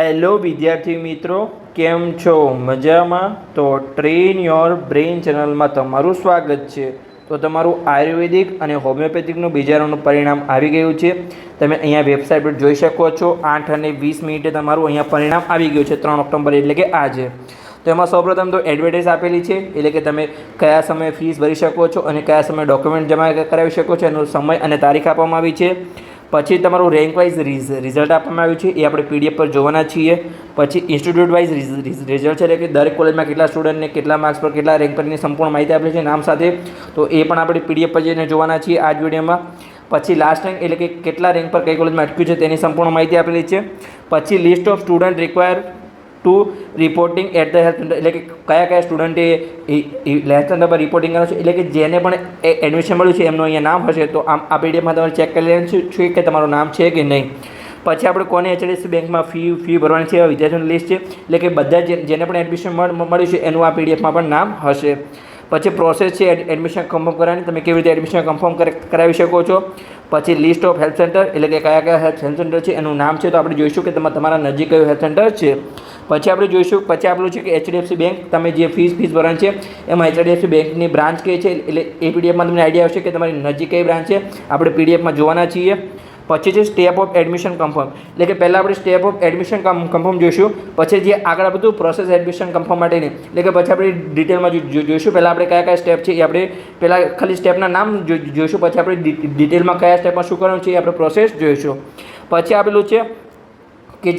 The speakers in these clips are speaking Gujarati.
હેલો વિદ્યાર્થી મિત્રો, કેમ છો? મજામાં? તો ટ્રેન યોર બ્રેઇન ચેનલમાં તમારું સ્વાગત છે. તો તમારું આયુર્વેદિક અને હોમિયોપેથિકનું બીજા રાઉન્ડનું પરિણામ આવી ગયું છે. તમે અહીંયા વેબસાઇટ પર જોઈ શકો છો. 8:20 તમારું અહીંયા પરિણામ આવી ગયું છે, 3 ઓક્ટોબર એટલે કે આજે. તો એમાં સૌપ્રથમ તો એડવર્ટાઇઝ આપેલી છે, એટલે કે તમે કયા સમયે ફીસ ભરી શકો છો અને કયા સમયે ડોક્યુમેન્ટ જમા કરાવી શકો છો, એનો સમય અને તારીખ આપવામાં આવી છે. પછી તમારું રેન્ક વાઇઝ રિઝલ્ટ આપવામાં આવ્યું છે, એ આપણે પીડીએફ પર જોવાના છીએ. પછી ઇન્સ્ટિટ્યૂટ વાઇઝ રિઝલ્ટ છે, એટલે કે દરેક કોલેજમાં કેટલા સ્ટુડન્ટને કેટલા માર્ક્સ પર કેટલા રેન્ક પરની સંપૂર્ણ માહિતી આપેલી છે નામ સાથે. તો એ પણ આપણે પીડીએફ પર જઈને જોવાના છીએ આ જ વિડીયોમાં. પછી લાસ્ટ રેન્ક એટલે કે કેટલા રેન્ક પર કઈ કોલેજમાં અટક્યું છે તેની સંપૂર્ણ માહિતી આપેલી છે. પછી list of student require to reporting at the health centre, એટલે કે કયા સ્ટુડન્ટે હેલ્થ સેન્ટર પર રિપોર્ટિંગ કર્યું છે, એટલે કે જેને પણ એડમિશન મળ્યું છે એમનું અહીંયા નામ હશે. તો આ પીડીએફમાં તમારે ચેક કરી લેવાનું છે કે તમારું નામ છે કે નહીં. પછી આપણે કોને એચડીએફસી બેંકમાં ફી ભરવાની છે, વિદ્યાર્થીઓની લિસ્ટ છે, એટલે કે બધા જેને પણ એડમિશન મળ્યું છે એનું આ પીડીએફમાં પણ નામ હશે. પછી પ્રોસેસ છે એડમિશન કન્ફર્મ કરવાની, તમે કેવી રીતે એડમિશન કન્ફર્મ કરાવી શકો છો. પછી લિસ્ટ ઓફ હેલ્થ સેન્ટર, એટલે કે કયા હેલ્થ સેન્ટર છે એનું નામ છે, તો આપણે જોઈશું કે તમારા નજીક કયું હેલ્થ સેન્ટર છે. પછી આપણે જોઈશું, પછી આપણું છે કે એચડીએફસી બેંક, તમે જે ફીસ ભરવાની છે એમાં એચડીએફસી બેંકની બ્રાન્ચ કઈ છે, એટલે એ પીડીએફમાં તમને આઈડિયા આવશે કે તમારી નજીક કઈ બ્રાન્ચ છે, આપણે પીડીએફમાં જોવાના છીએ. પછી છે સ્ટેપ ઓફ એડમિશન કન્ફર્મ, એટલે કે પહેલાં આપણે સ્ટેપ ઓફ એડમિશન કન્ફર્મ જોઈશું. પછી જે આગળ બધું પ્રોસેસ એડમિશન કન્ફર્મ માટેની, એટલે કે પછી આપણે ડિટેલમાં જોઈશું. પહેલાં આપણે કયા સ્ટેપ છે એ આપણે પહેલાં ખાલી સ્ટેપના નામ જોઈશું. પછી આપણે ડિટેલમાં કયા સ્ટેપમાં શું કરવાનું છે એ આપણે પ્રોસેસ જોઈશું. પછી આપેલું છે કે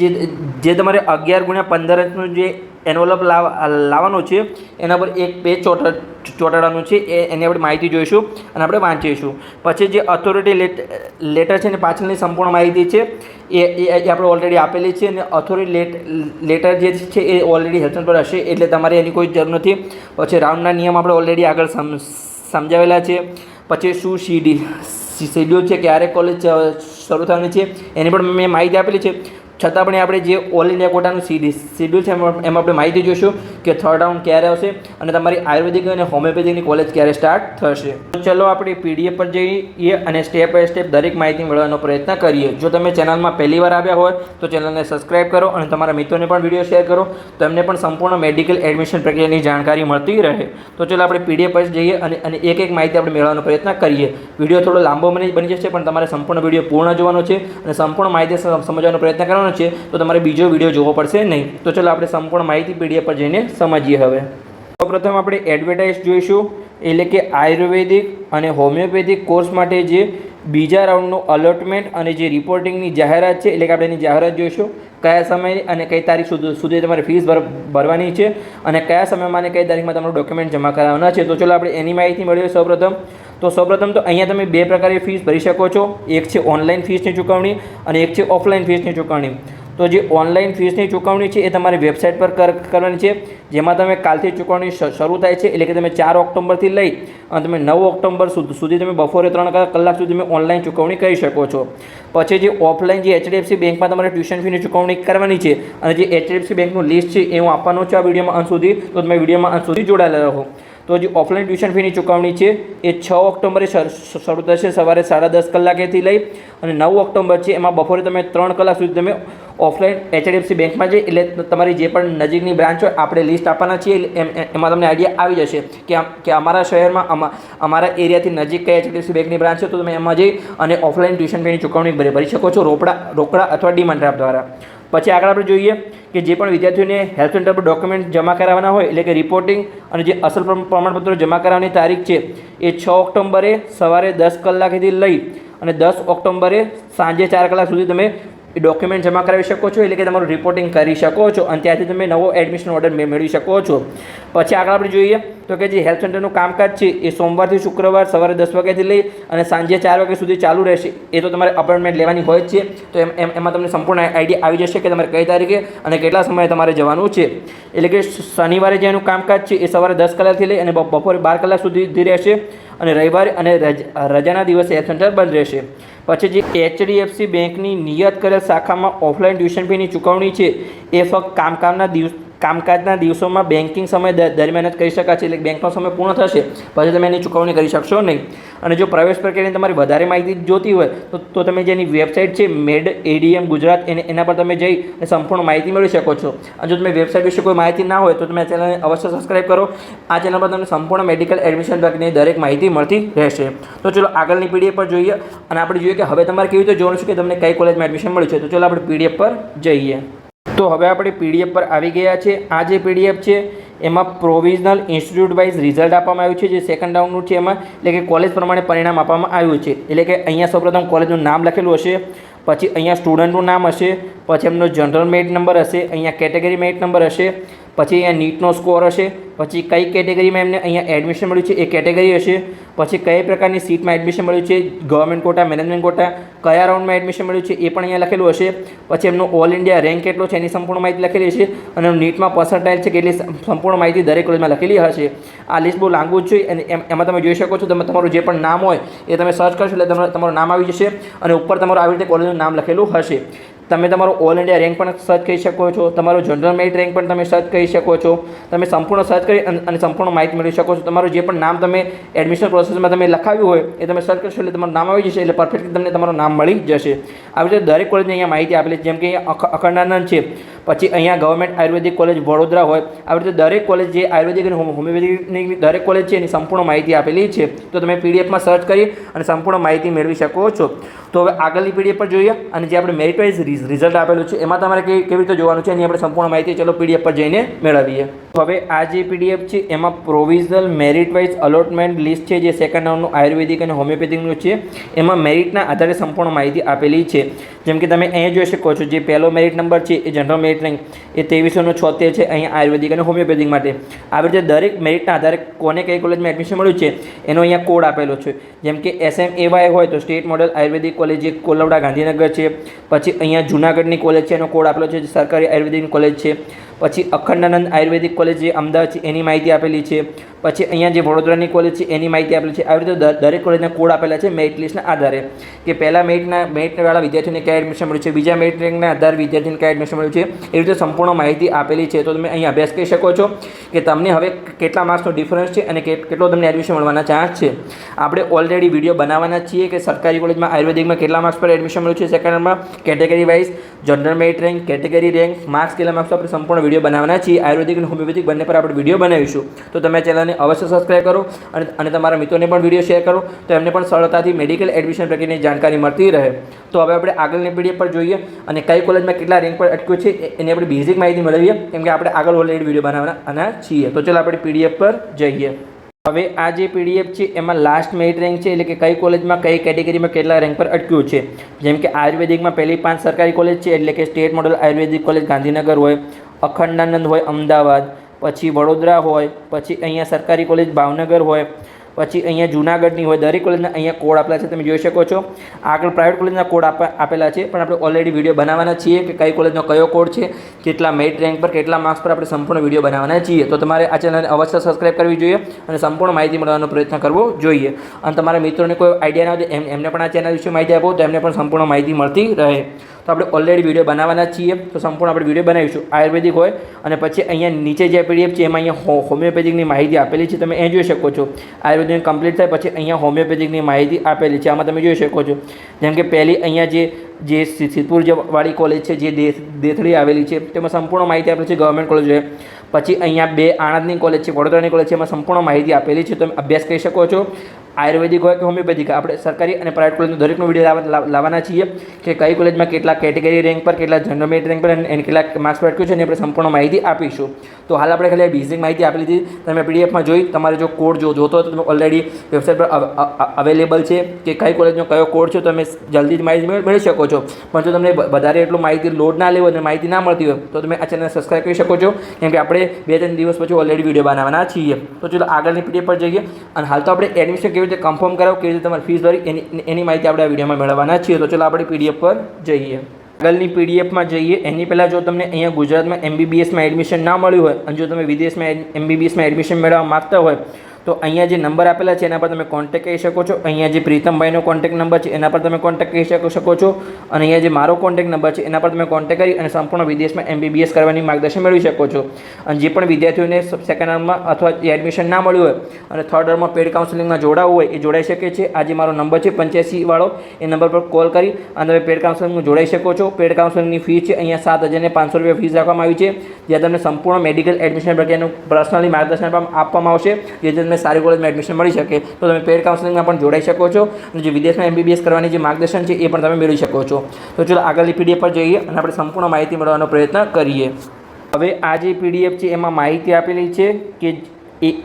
જે તમારે 11x15 જે એનવલપ લાવવાનું છે એના પર એક પેજ ચોંટાડવાનું છે, એની આપણે માહિતી જોઈશું અને આપણે વાંચીશું. પછી જે ઓથોરિટી લેટર છે ને પાછળની સંપૂર્ણ માહિતી છે એ આપણે ઓલરેડી આપેલી છે, અને ઓથોરિટી લેટર જે છે એ ઓલરેડી હેલ્થ સેન્ટર પર હશે, એટલે તમારે એની કોઈ જરૂર નથી. પછી રાઉન્ડના નિયમ આપણે ઓલરેડી આગળ સમજાવેલા છે. પછી શું શેડ્યુલ છે, ક્યારે કોલેજ શરૂ થવાની છે એની પણ મેં માહિતી આપેલી છે. છતાં પણ આપણે જે ઓલ ઇન્ડિયા કોટાનું શેડ્યુલ છે એમાં આપણે માહિતી જોઈશું કે 3rd રાઉન્ડ ક્યારે આવશે અને તમારી આયુર્વેદિક અને હોમિયોપેથિકની કોલેજ ક્યારે સ્ટાર્ટ થશે. તો ચલો આપણે પીડીએફ પર જઈએ અને સ્ટેપ બાય સ્ટેપ દરેક માહિતી મેળવવાનો પ્રયત્ન કરીએ. જો તમે ચેનલમાં પહેલી વાર આવ્યા હોય તો ચેનલને સબસ્ક્રાઈબ કરો અને તમારા મિત્રોને પણ વિડીયો શેર કરો, તો એમને પણ સંપૂર્ણ મેડિકલ એડમિશન પ્રક્રિયાની જાણકારી મળતી રહે. તો ચલો આપણે પીડીએફ પર જઈએ અને એક માહિતી આપણે મેળવવાનો પ્રયત્ન કરીએ. વિડીયો થોડો લાંબો બની જશે, પણ તમારે સંપૂર્ણ વિડીયો પૂર્ણ જોવાનો છે અને સંપૂર્ણ માહિતી સમજવાનો પ્રયત્ન કરવાનો છે, તો તમારે બીજો વિડીયો જોવો પડશે નહીં. તો ચલો આપણે સંપૂર્ણ માહિતી પીડીએફ પર જઈને સમજીએ. હવે સૌપ્રથમ આપણે એડવર્ટાઇઝ જોઈશું, એટલે કે આયુર્વેદિક અને હોમિયોપેથિક કોર્સ માટે જે બીજા રાઉન્ડનું અલોટમેન્ટ અને જે રિપોર્ટિંગની જાહેરાત છે, એટલે કે આપણે એની જાહેરાત જોઈશું. કયા સમયે અને કઈ તારીખ સુધી તમારે ફીસ ભરવાની છે અને કયા સમયમાં અને કઈ તારીખમાં તમારું ડોક્યુમેન્ટ જમા કરાવવાના છે. તો ચલો આપણે એની માહિતી મેળવીએ. સૌપ્રથમ તો અહીંયા તમે બે પ્રકારે ફીસ ભરી શકો છો. એક છે ઓનલાઈન ફીસની ચૂકવણી અને એક છે ઓફલાઈન ફીસની ચૂકવણી. તો જે ઓનલાઈન ફીસની ચૂકવણી છે એ તમારી વેબસાઇટ પર કરવાની છે, જેમાં તમે કાલથી ચૂકવણી શરૂ થાય છે, એટલે કે તમે 4 ઓક્ટોબરથી લઈ અને તમે 9 ઓક્ટોબર સુધી તમે બપોરે 3 કલાક સુધી તમે ઓનલાઈન ચૂકવણી કરી શકો છો. પછી જે ઓફલાઈન જે એચડીએફસી બેંકમાં તમારે ટ્યુશન ફીની ચૂકવણી કરવાની છે અને જે એચડીએફસી બેંકનું લિસ્ટ છે એ હું આપવાનું છું આ વિડીયોમાં અંત સુધી, તો તમે વિડીયોમાં અંત સુધી જોડાયેલા રહો. તો જે ઓફલાઈન ટ્યુશન ફીની ચૂકવણી છે એ 6 ઓક્ટોબરે શરૂ થશે, સવારે 10:30 કલાકેથી લઈ, અને 9 ઓક્ટોબર છે એમાં બપોરે તમે 3 કલાક સુધી તમે ઓફલાઈન એચડીએફસી બેંકમાં જઈ, એટલે તમારી જે પણ નજીકની બ્રાન્ચ હોય આપણે લિસ્ટ આપવાના છીએ, એમાં તમને આઈડિયા આવી જશે કે અમારા શહેરમાં અમારા એરિયાથી નજીક કઈ એચડીએફસી બેંકની બ્રાન્ચ છે, તો તમે એમાં જઈ અને ઓફલાઈન ટ્યુશન ફીની ચૂકવણી ભરી શકો છો રોકડા અથવા ડિમાન્ડ ડ્રાફ્ટ દ્વારા. પછી આગળ આપણે જોઈએ કે જે પણ વિદ્યાર્થીઓને હેલ્થ સેન્ટર પર ડોક્યુમેન્ટ જમા કરાવવાના હોય, એટલે કે રિપોર્ટિંગ અને જે અસલ પ્રમાણપત્રો જમા કરાવવાની તારીખ છે એ 6 ઓક્ટોબરે સવારે 10 કલાકેથી લઈ અને 10 ઓક્ટોબરે સાંજે 4 કલાક સુધી તમે ડોક્યુમેન્ટ જમા કરાવી શકો છો, એટલે કે તમારું રિપોર્ટિંગ કરી શકો છો અને ત્યાંથી તમે નવો એડમિશન ઓર્ડર મેળવી શકો છો. પછી આગળ આપણે જોઈએ તો કે જે હેલ્થ સેન્ટરનું કામકાજ છે એ સોમવારથી શુક્રવાર સવારે 10 વાગ્યાથી લઈ અને સાંજે 4 વાગ્યા સુધી ચાલુ રહેશે. એ તો તમારે અપોઇન્ટમેન્ટ લેવાની હોય જ છે, તો એમાં તમને સંપૂર્ણ આઈડિયા આવી જશે કે તમારે કઈ તારીખે અને કેટલા સમયે તમારે જવાનું છે. એટલે કે શનિવારે જે એનું કામકાજ છે એ સવારે 10 કલાકથી લઈ અને બપોરે 12 કલાક સુધી રહેશે, અને રવિવારે અને રજાના દિવસે હેલ્થ સેન્ટર બંધ રહેશે. પછી જે એચડીએફસી બેંકની નિયત કરેલ શાખામાં ઓફલાઈન ટ્યુશન ફીની ચૂકવણી છે એ ફક્ત કામના કામકાજના દિવસોમાં બેન્કિંગ સમય દરમિયાન જ કરી શકાશે, એટલે બેંકનો સમય પૂર્ણ થશે પછી તમે એની ચૂકવણી કરી શકશો નહીં. અને જો પ્રવેશ પ્રક્રિયાની તમારી વધારે માહિતી જોતી હોય તો તમે જેની વેબસાઇટ છે મેડ એડીએમ ગુજરાત એના પર તમે જઈ અને સંપૂર્ણ માહિતી મેળવી શકો છો. અને જો તમે વેબસાઇટ વિશે કોઈ માહિતી ના હોય તો તમે આ ચેનલને અવશ્ય સબસ્ક્રાઈબ કરો. આ ચેનલ પર તમને સંપૂર્ણ મેડિકલ એડમિશન બાબતની દરેક માહિતી મળતી રહેશે. તો ચલો આગળની પીડીએફ પર જોઈએ અને આપણે જોઈએ કે હવે તમારે કેવી રીતે જોવાનું છે કે તમને કઈ કોલેજમાં એડમિશન મળ્યું છે. તો ચલો આપણે પીડીએફ પર જઈએ. તો હવે આપણે પીડીએફ પર આવી ગયા છે. આ જે પીડીએફ છે એમાં પ્રોવિઝનલ ઇન્સ્ટિટ્યૂટ વાઇઝ રિઝલ્ટ આપવામાં આવ્યું છે, જે સેકન્ડ રાઉન્ડનું છે એમાં, એટલે કે કોલેજ પ્રમાણે પરિણામ આપવામાં આવ્યું છે. એટલે કે અહીંયા સૌપ્રથમ કોલેજનું નામ લખેલું હશે, પછી અહીંયા સ્ટુડન્ટનું નામ હશે, પછી એમનો જનરલ મેરિટ નંબર હશે, અહીંયા કેટેગરી મેરિટ નંબર હશે, પછી અહીંયા નીટનો સ્કોર હશે, પછી કઈ કેટેગરીમાં એમને અહીંયા એડમિશન મળ્યું છે એ કેટેગરી હશે, પછી કઈ પ્રકારની સીટમાં એડમિશન મળ્યું છે, ગવર્મેન્ટ કોટા, મેનેજમેન્ટ કોટા, કયા રાઉન્ડમાં એડમિશન મળ્યું છે એ પણ અહીંયા લખેલું હશે. પછી એમનો ઓલ ઇન્ડિયા રેન્ક કેટલો છે એની સંપૂર્ણ માહિતી લખેલી હશે, અને નીટમાં પર્સન્ટાઇલ છે કેટલી સંપૂર્ણ માહિતી દરેક કોલેજમાં લખેલી હશે. આ લિસ્ટ બહુ લાંબુ છે અને એમાં તમે જોઈ શકો છો, તમે તમારું જે પણ નામ હોય એ તમે સર્ચ કરશો એટલે તમારું નામ આવી જશે અને ઉપર તમારું આવી રીતે કોલેજનું નામ લખેલું હશે. તમે તમારો ઓલ ઇન્ડિયા રેન્ક પણ સર્ચ કરી શકો છો, તમારો જનરલ મેરિટ રેન્ક પણ તમે સર્ચ કરી શકો છો. તમે સંપૂર્ણ સર્ચ કરી અને સંપૂર્ણ માહિતી મેળવી શકો છો. તમારું જે પણ નામ તમે એડમિશન પ્રોસેસમાં તમે લખાવ્યું હોય એ તમે સર્ચ કરશો એટલે તમારું નામ આવી જશે, એટલે પરફેક્ટલી તમને તમારું નામ મળી જશે. આવી રીતે દરેક કોલેજની અહીંયા માહિતી આપેલી છે, જેમ કે અહીંયા અખંડાનંદ છે, પછી અહીંયા ગવર્મેન્ટ આયુર્વેદિક કોલેજ વડોદરા હોય, આવી રીતે દરેક કોલેજ જે આયુર્વેદિક અને હોમિયોપેથિકની દરેક કોલેજ છે એની સંપૂર્ણ માહિતી આપેલી છે. તો તમે પીડીએફમાં સર્ચ કરી અને સંપૂર્ણ માહિતી મેળવી શકો છો. તો હવે આગળની પીડીએફ પર જોઈએ અને જે આપણે મેરિટ વાઇઝ રિઝલ્ટ આપેલું છે એમાં તમારે કેવી રીતે જોવાનું છે એની આપણે સંપૂર્ણ માહિતી ચલો પીડીએફ પર જઈને મેળવીએ. હવે આ જે પીડીએફ છે એમાં provisional merit wise allotment list છે, જે સેકન્ડ રાઉન્ડનું આયુર્વેદિક અને હોમિયોપેથિકનું છે, એમાં મેરિટના આધારે સંપૂર્ણ માહિતી આપેલી છે. જેમ કે તમે અહીંયા જોઈ શકો છો, જે પહેલો મેરિટ નંબર છે એ જનરલ મેરિટ રેન્ક એ 2376 છે અહીંયા આયુર્વેદિક અને હોમિયોપેથિક માટે. આવી રીતે દરેક મેરિટના આધારે કોને કઈ કોલેજમાં એડમિશન મળ્યું છે એનો અહીંયા કોડ આપેલો છે. જેમ કે SMAY હોય તો સ્ટેટ મોડલ આયુર્વેદિક કોલેજ જે કોલવડા ગાંધીનગર છે, પછી અહીંયા જૂનાગઢની કોલેજ છે એનો કોડ આપેલો છે, જે સરકારી આયુર્વેદિક કોલેજ છે. પછી અખંડાનંદ આયુર્વેદિક કોલેજ જે અમદાવાદ છે એની માહિતી આપેલી છે. પછી અહીંયા જે વડોદરાની કોલેજ છે એની માહિતી આપેલી છે. આવી રીતે દરેક કોલેજના કોડ આપેલા છે મેરિટ લિસ્ટના આધારે, કે પહેલા મેરિટવાળા વિદ્યાર્થીઓને ક્યાં એડમિશન મળ્યું છે, બીજા મેરિટ રેન્કના આધારે વિદ્યાર્થીને ક્યાં એડમિશન મળ્યું છે, એવી રીતે સંપૂર્ણ માહિતી આપેલી છે. તો તમે અહીંયા અભ્યાસ કરી શકો છો કે તમને હવે કેટલા માર્ક્સનો ડિફરન્સ છે અને કેટલો તમને એડમિશન મળવાના ચાન્સ છે. આપણે ઓલરેડી વિડીયો બનાવવાના છીએ કે સરકારી કોલેજમાં આયુર્વેદિકમાં કેટલા માર્ક્સ પર એડમિશન મળ્યું છે સેકન્ડ રાઉન્ડમાં, category wise, general merit rank, category rank, marks કેટલા માર્ક્સ આપણે સંપૂર્ણ વિડીયો બનાવવાના છીએ. આયુર્વેદિક અને હોમિયોપેથિક બંને પર આપણે વિડીયો બનાવીશું. તો તમે ચેનલને અવશ્ય સબસ્ક્રાઈબ કરો અને તમારા મિત્રોને પણ વિડીયો શેર કરો, તો એમને પણ સરળતાથી મેડિકલ એડમિશન પ્રક્રિયાની જાણકારી મળતી રહે. તો હવે આપણે આગળની પીડીએફ પર જોઈએ અને કઈ કોલેજમાં કેટલા રેન્ક પર અટક્યું છે એની આપણે બેઝિક માહિતી મેળવીએ, કેમ કે આપણે આગળ ઓલરેડી વિડીયો બનાવવાના છીએ. તો ચાલો આપણે પીડીએફ પર જઈએ. હવે આ જે પીડીએફ છે એમાં લાસ્ટ મેરિટ રેન્ક છે, એટલે કે કઈ કોલેજમાં કઈ કેટેગરીમાં કેટલા રેન્ક પર અટક્યું છે. જેમ કે આયુર્વેદિકમાં પહેલી 5 સરકારી કોલેજ છે, એટલે કે સ્ટેટ મોડલ આયુર્વેદિક કોલેજ ગાંધીનગર હોય, અખંડાનંદ હોય અમદાવાદ, પછી વડોદરા હોય, પછી અહીંયા સરકારી કોલેજ ભાવનગર હોય, પછી અહીંયા જૂનાગઢની હોય. દરેક કોલેજના અહીંયા કોડ આપેલા છે, તમે જોઈ શકો છો. આગળ પ્રાઇવેટ કોલેજના કોડ આપેલા છે, પણ આપણે ઓલરેડી વિડીયો બનાવવાના છીએ કે કઈ કોલેજનો કયો કોડ છે, કેટલા મેરિટ રેન્ક પર, કેટલા માર્ક્સ પર આપણે સંપૂર્ણ વિડીયો બનાવવાના છીએ. તો તમારે આ ચેનલને અવશ્ય સબસ્ક્રાઈબ કરવી જોઈએ અને સંપૂર્ણ માહિતી મળવાનો પ્રયત્ન કરવો જોઈએ. અને તમારા મિત્રોને કોઈ આઈડિયા ના હોય એમને પણ આ ચેનલ વિશે માહિતી આપો, તો એમને પણ સંપૂર્ણ માહિતી મળતી રહે. તો આપણે ઓલરેડી વિડીયો બનાવવાના છીએ, તો સંપૂર્ણ આપણે વિડીયો બનાવીશું. આયુર્વેદિક હોય અને પછી અહીંયા નીચે જે પીડીએફ છે એમાં અહીંયા હોમિયોપેથિકની માહિતી આપેલી છે, તમે અહીં જોઈ શકો છો. આયુર્વેદિક કમ્પ્લીટ થાય પછી અહીંયા હોમિયોપેથિકની માહિતી આપેલી છે, આમાં તમે જોઈ શકો છો. જેમ કે પહેલી અહીંયા જે સિદ્ધપુર વાળી કોલેજ છે, જે દેથડી આવેલી છે, તેમાં સંપૂર્ણ માહિતી આપેલી છે ગવર્મેન્ટ કોલેજ છે. પછી અહીંયા 2 આણંદની કોલેજ છે, વડોદરાની કોલેજ છે, એમાં સંપૂર્ણ માહિતી આપેલી છે, તમે અભ્યાસ કરી શકો છો. આયુર્વેદિક હોય કે હોમિયોપેથિક, આપણે સરકારી અને પ્રાઇવેટ કોલેજનો દરેકનો વિડીયો લાવવાના છીએ કે કઈ કોલેજમાં કેટલા કેટેગરી રેન્ક પર, કેટલા જનરલ મેરિટ રેન્ક પર અને કેટલા માર્ક્સ પર અટક્યું છે, અને આપણે સંપૂર્ણ માહિતી આપીશું. તો હાલ આપણે ખાલી બેઝિક માહિતી આપી દીધી, તમે પીડીએફમાં જોઈ. તમારે જો કોડ જોતો હોય તો તમે ઓલરેડી વેબસાઇટ પર અવેલેબલ છે કે કઈ કોલેજનો કયો કોડ છે, તમે જલ્દી જ માહિતી મેળવી શકો છો. પણ જો તમને વધારે એટલું માહિતી લોડ ના લેવો અને માહિતી ના મળતી હોય તો તમે આ ચેનલ સબસ્ક્રાઈબ કરી શકો છો, કેમ કે આપણે 2-3 દિવસ પછી ઓલરેડી વિડીયો બનાવવાના છીએ. તો ચલો આગળની પીડીએફ પર જઈએ અને હાલ તો આપણે એડમિશન કેવી રીતે કન્ફર્મ કરાવો, કેવી રીતે તમારી ફીસ ભરી એની માહિતી આપણે આ વિડીયોમાં મેળવવાના છીએ. તો ચલો આપણે પીડીએફ પર જઈએ. આગળની પીડીએફમાં જઈએ એની પહેલાં જો તમને અહીંયા ગુજરાતમાં MBBSમાં એડમિશન ના મળ્યું હોય અને જો તમે વિદેશમાં MBBSમાં એડમિશન મેળવવા માગતા હોય તો અહીંયા જે નંબર આપેલા છે એના પર તમે કોન્ટેક્ટ કરી શકો છો. અહીંયા જે પ્રીતમભાઈનો કોન્ટેક્ટ નંબર છે એના પર તમે કોન્ટેક્ટ કરી શકો છો અને અહીંયા જે મારો કોન્ટેક્ટ નંબર છે એના પર તમે કોન્ટેક્ટ કરી અને સંપૂર્ણ વિદેશમાં MBBS કરવાની માર્ગદર્શન મેળવી શકો છો. અને જે પણ વિદ્યાર્થીઓને સેકન્ડ યરમાં અથવા એડમિશન ના મળ્યું હોય અને થર્ડ યરમાં પેડ કાઉન્સેલિંગમાં જોડાવવું હોય એ જોડાઈ શકે છે. આજે મારો નંબર છે 85 વાળો, એ નંબર પર કોલ કરી અને તમે પેડ કાઉન્સેલિંગમાં જોડાઈ શકો છો. પેડ કાઉન્સેલિંગની ફી છે અહીંયા 7,500 રૂપિયા ફીસ રાખવામાં આવી છે, જ્યાં તમને સંપૂર્ણ મેડિકલ એડમિશન પ્રક્રિયાનું પર્સનલી માર્ગદર્શન આપવામાં આવશે, જેથી તમને સારી કોલેજમાં એડમિશન મળી શકે. તો તમે પેડ કાઉન્સેલિંગમાં પણ જોડાઈ શકો છો અને જે વિદેશમાં MBBS કરવાની જે માર્ગદર્શન છે એ પણ તમે મેળવી શકો છો. તો ચલો આગળની PDF પર જઈએ અને આપણે સંપૂર્ણ માહિતી મેળવવાનો પ્રયત્ન કરીએ. હવે આ જે PDF છે એમાં માહિતી આપેલી છે કે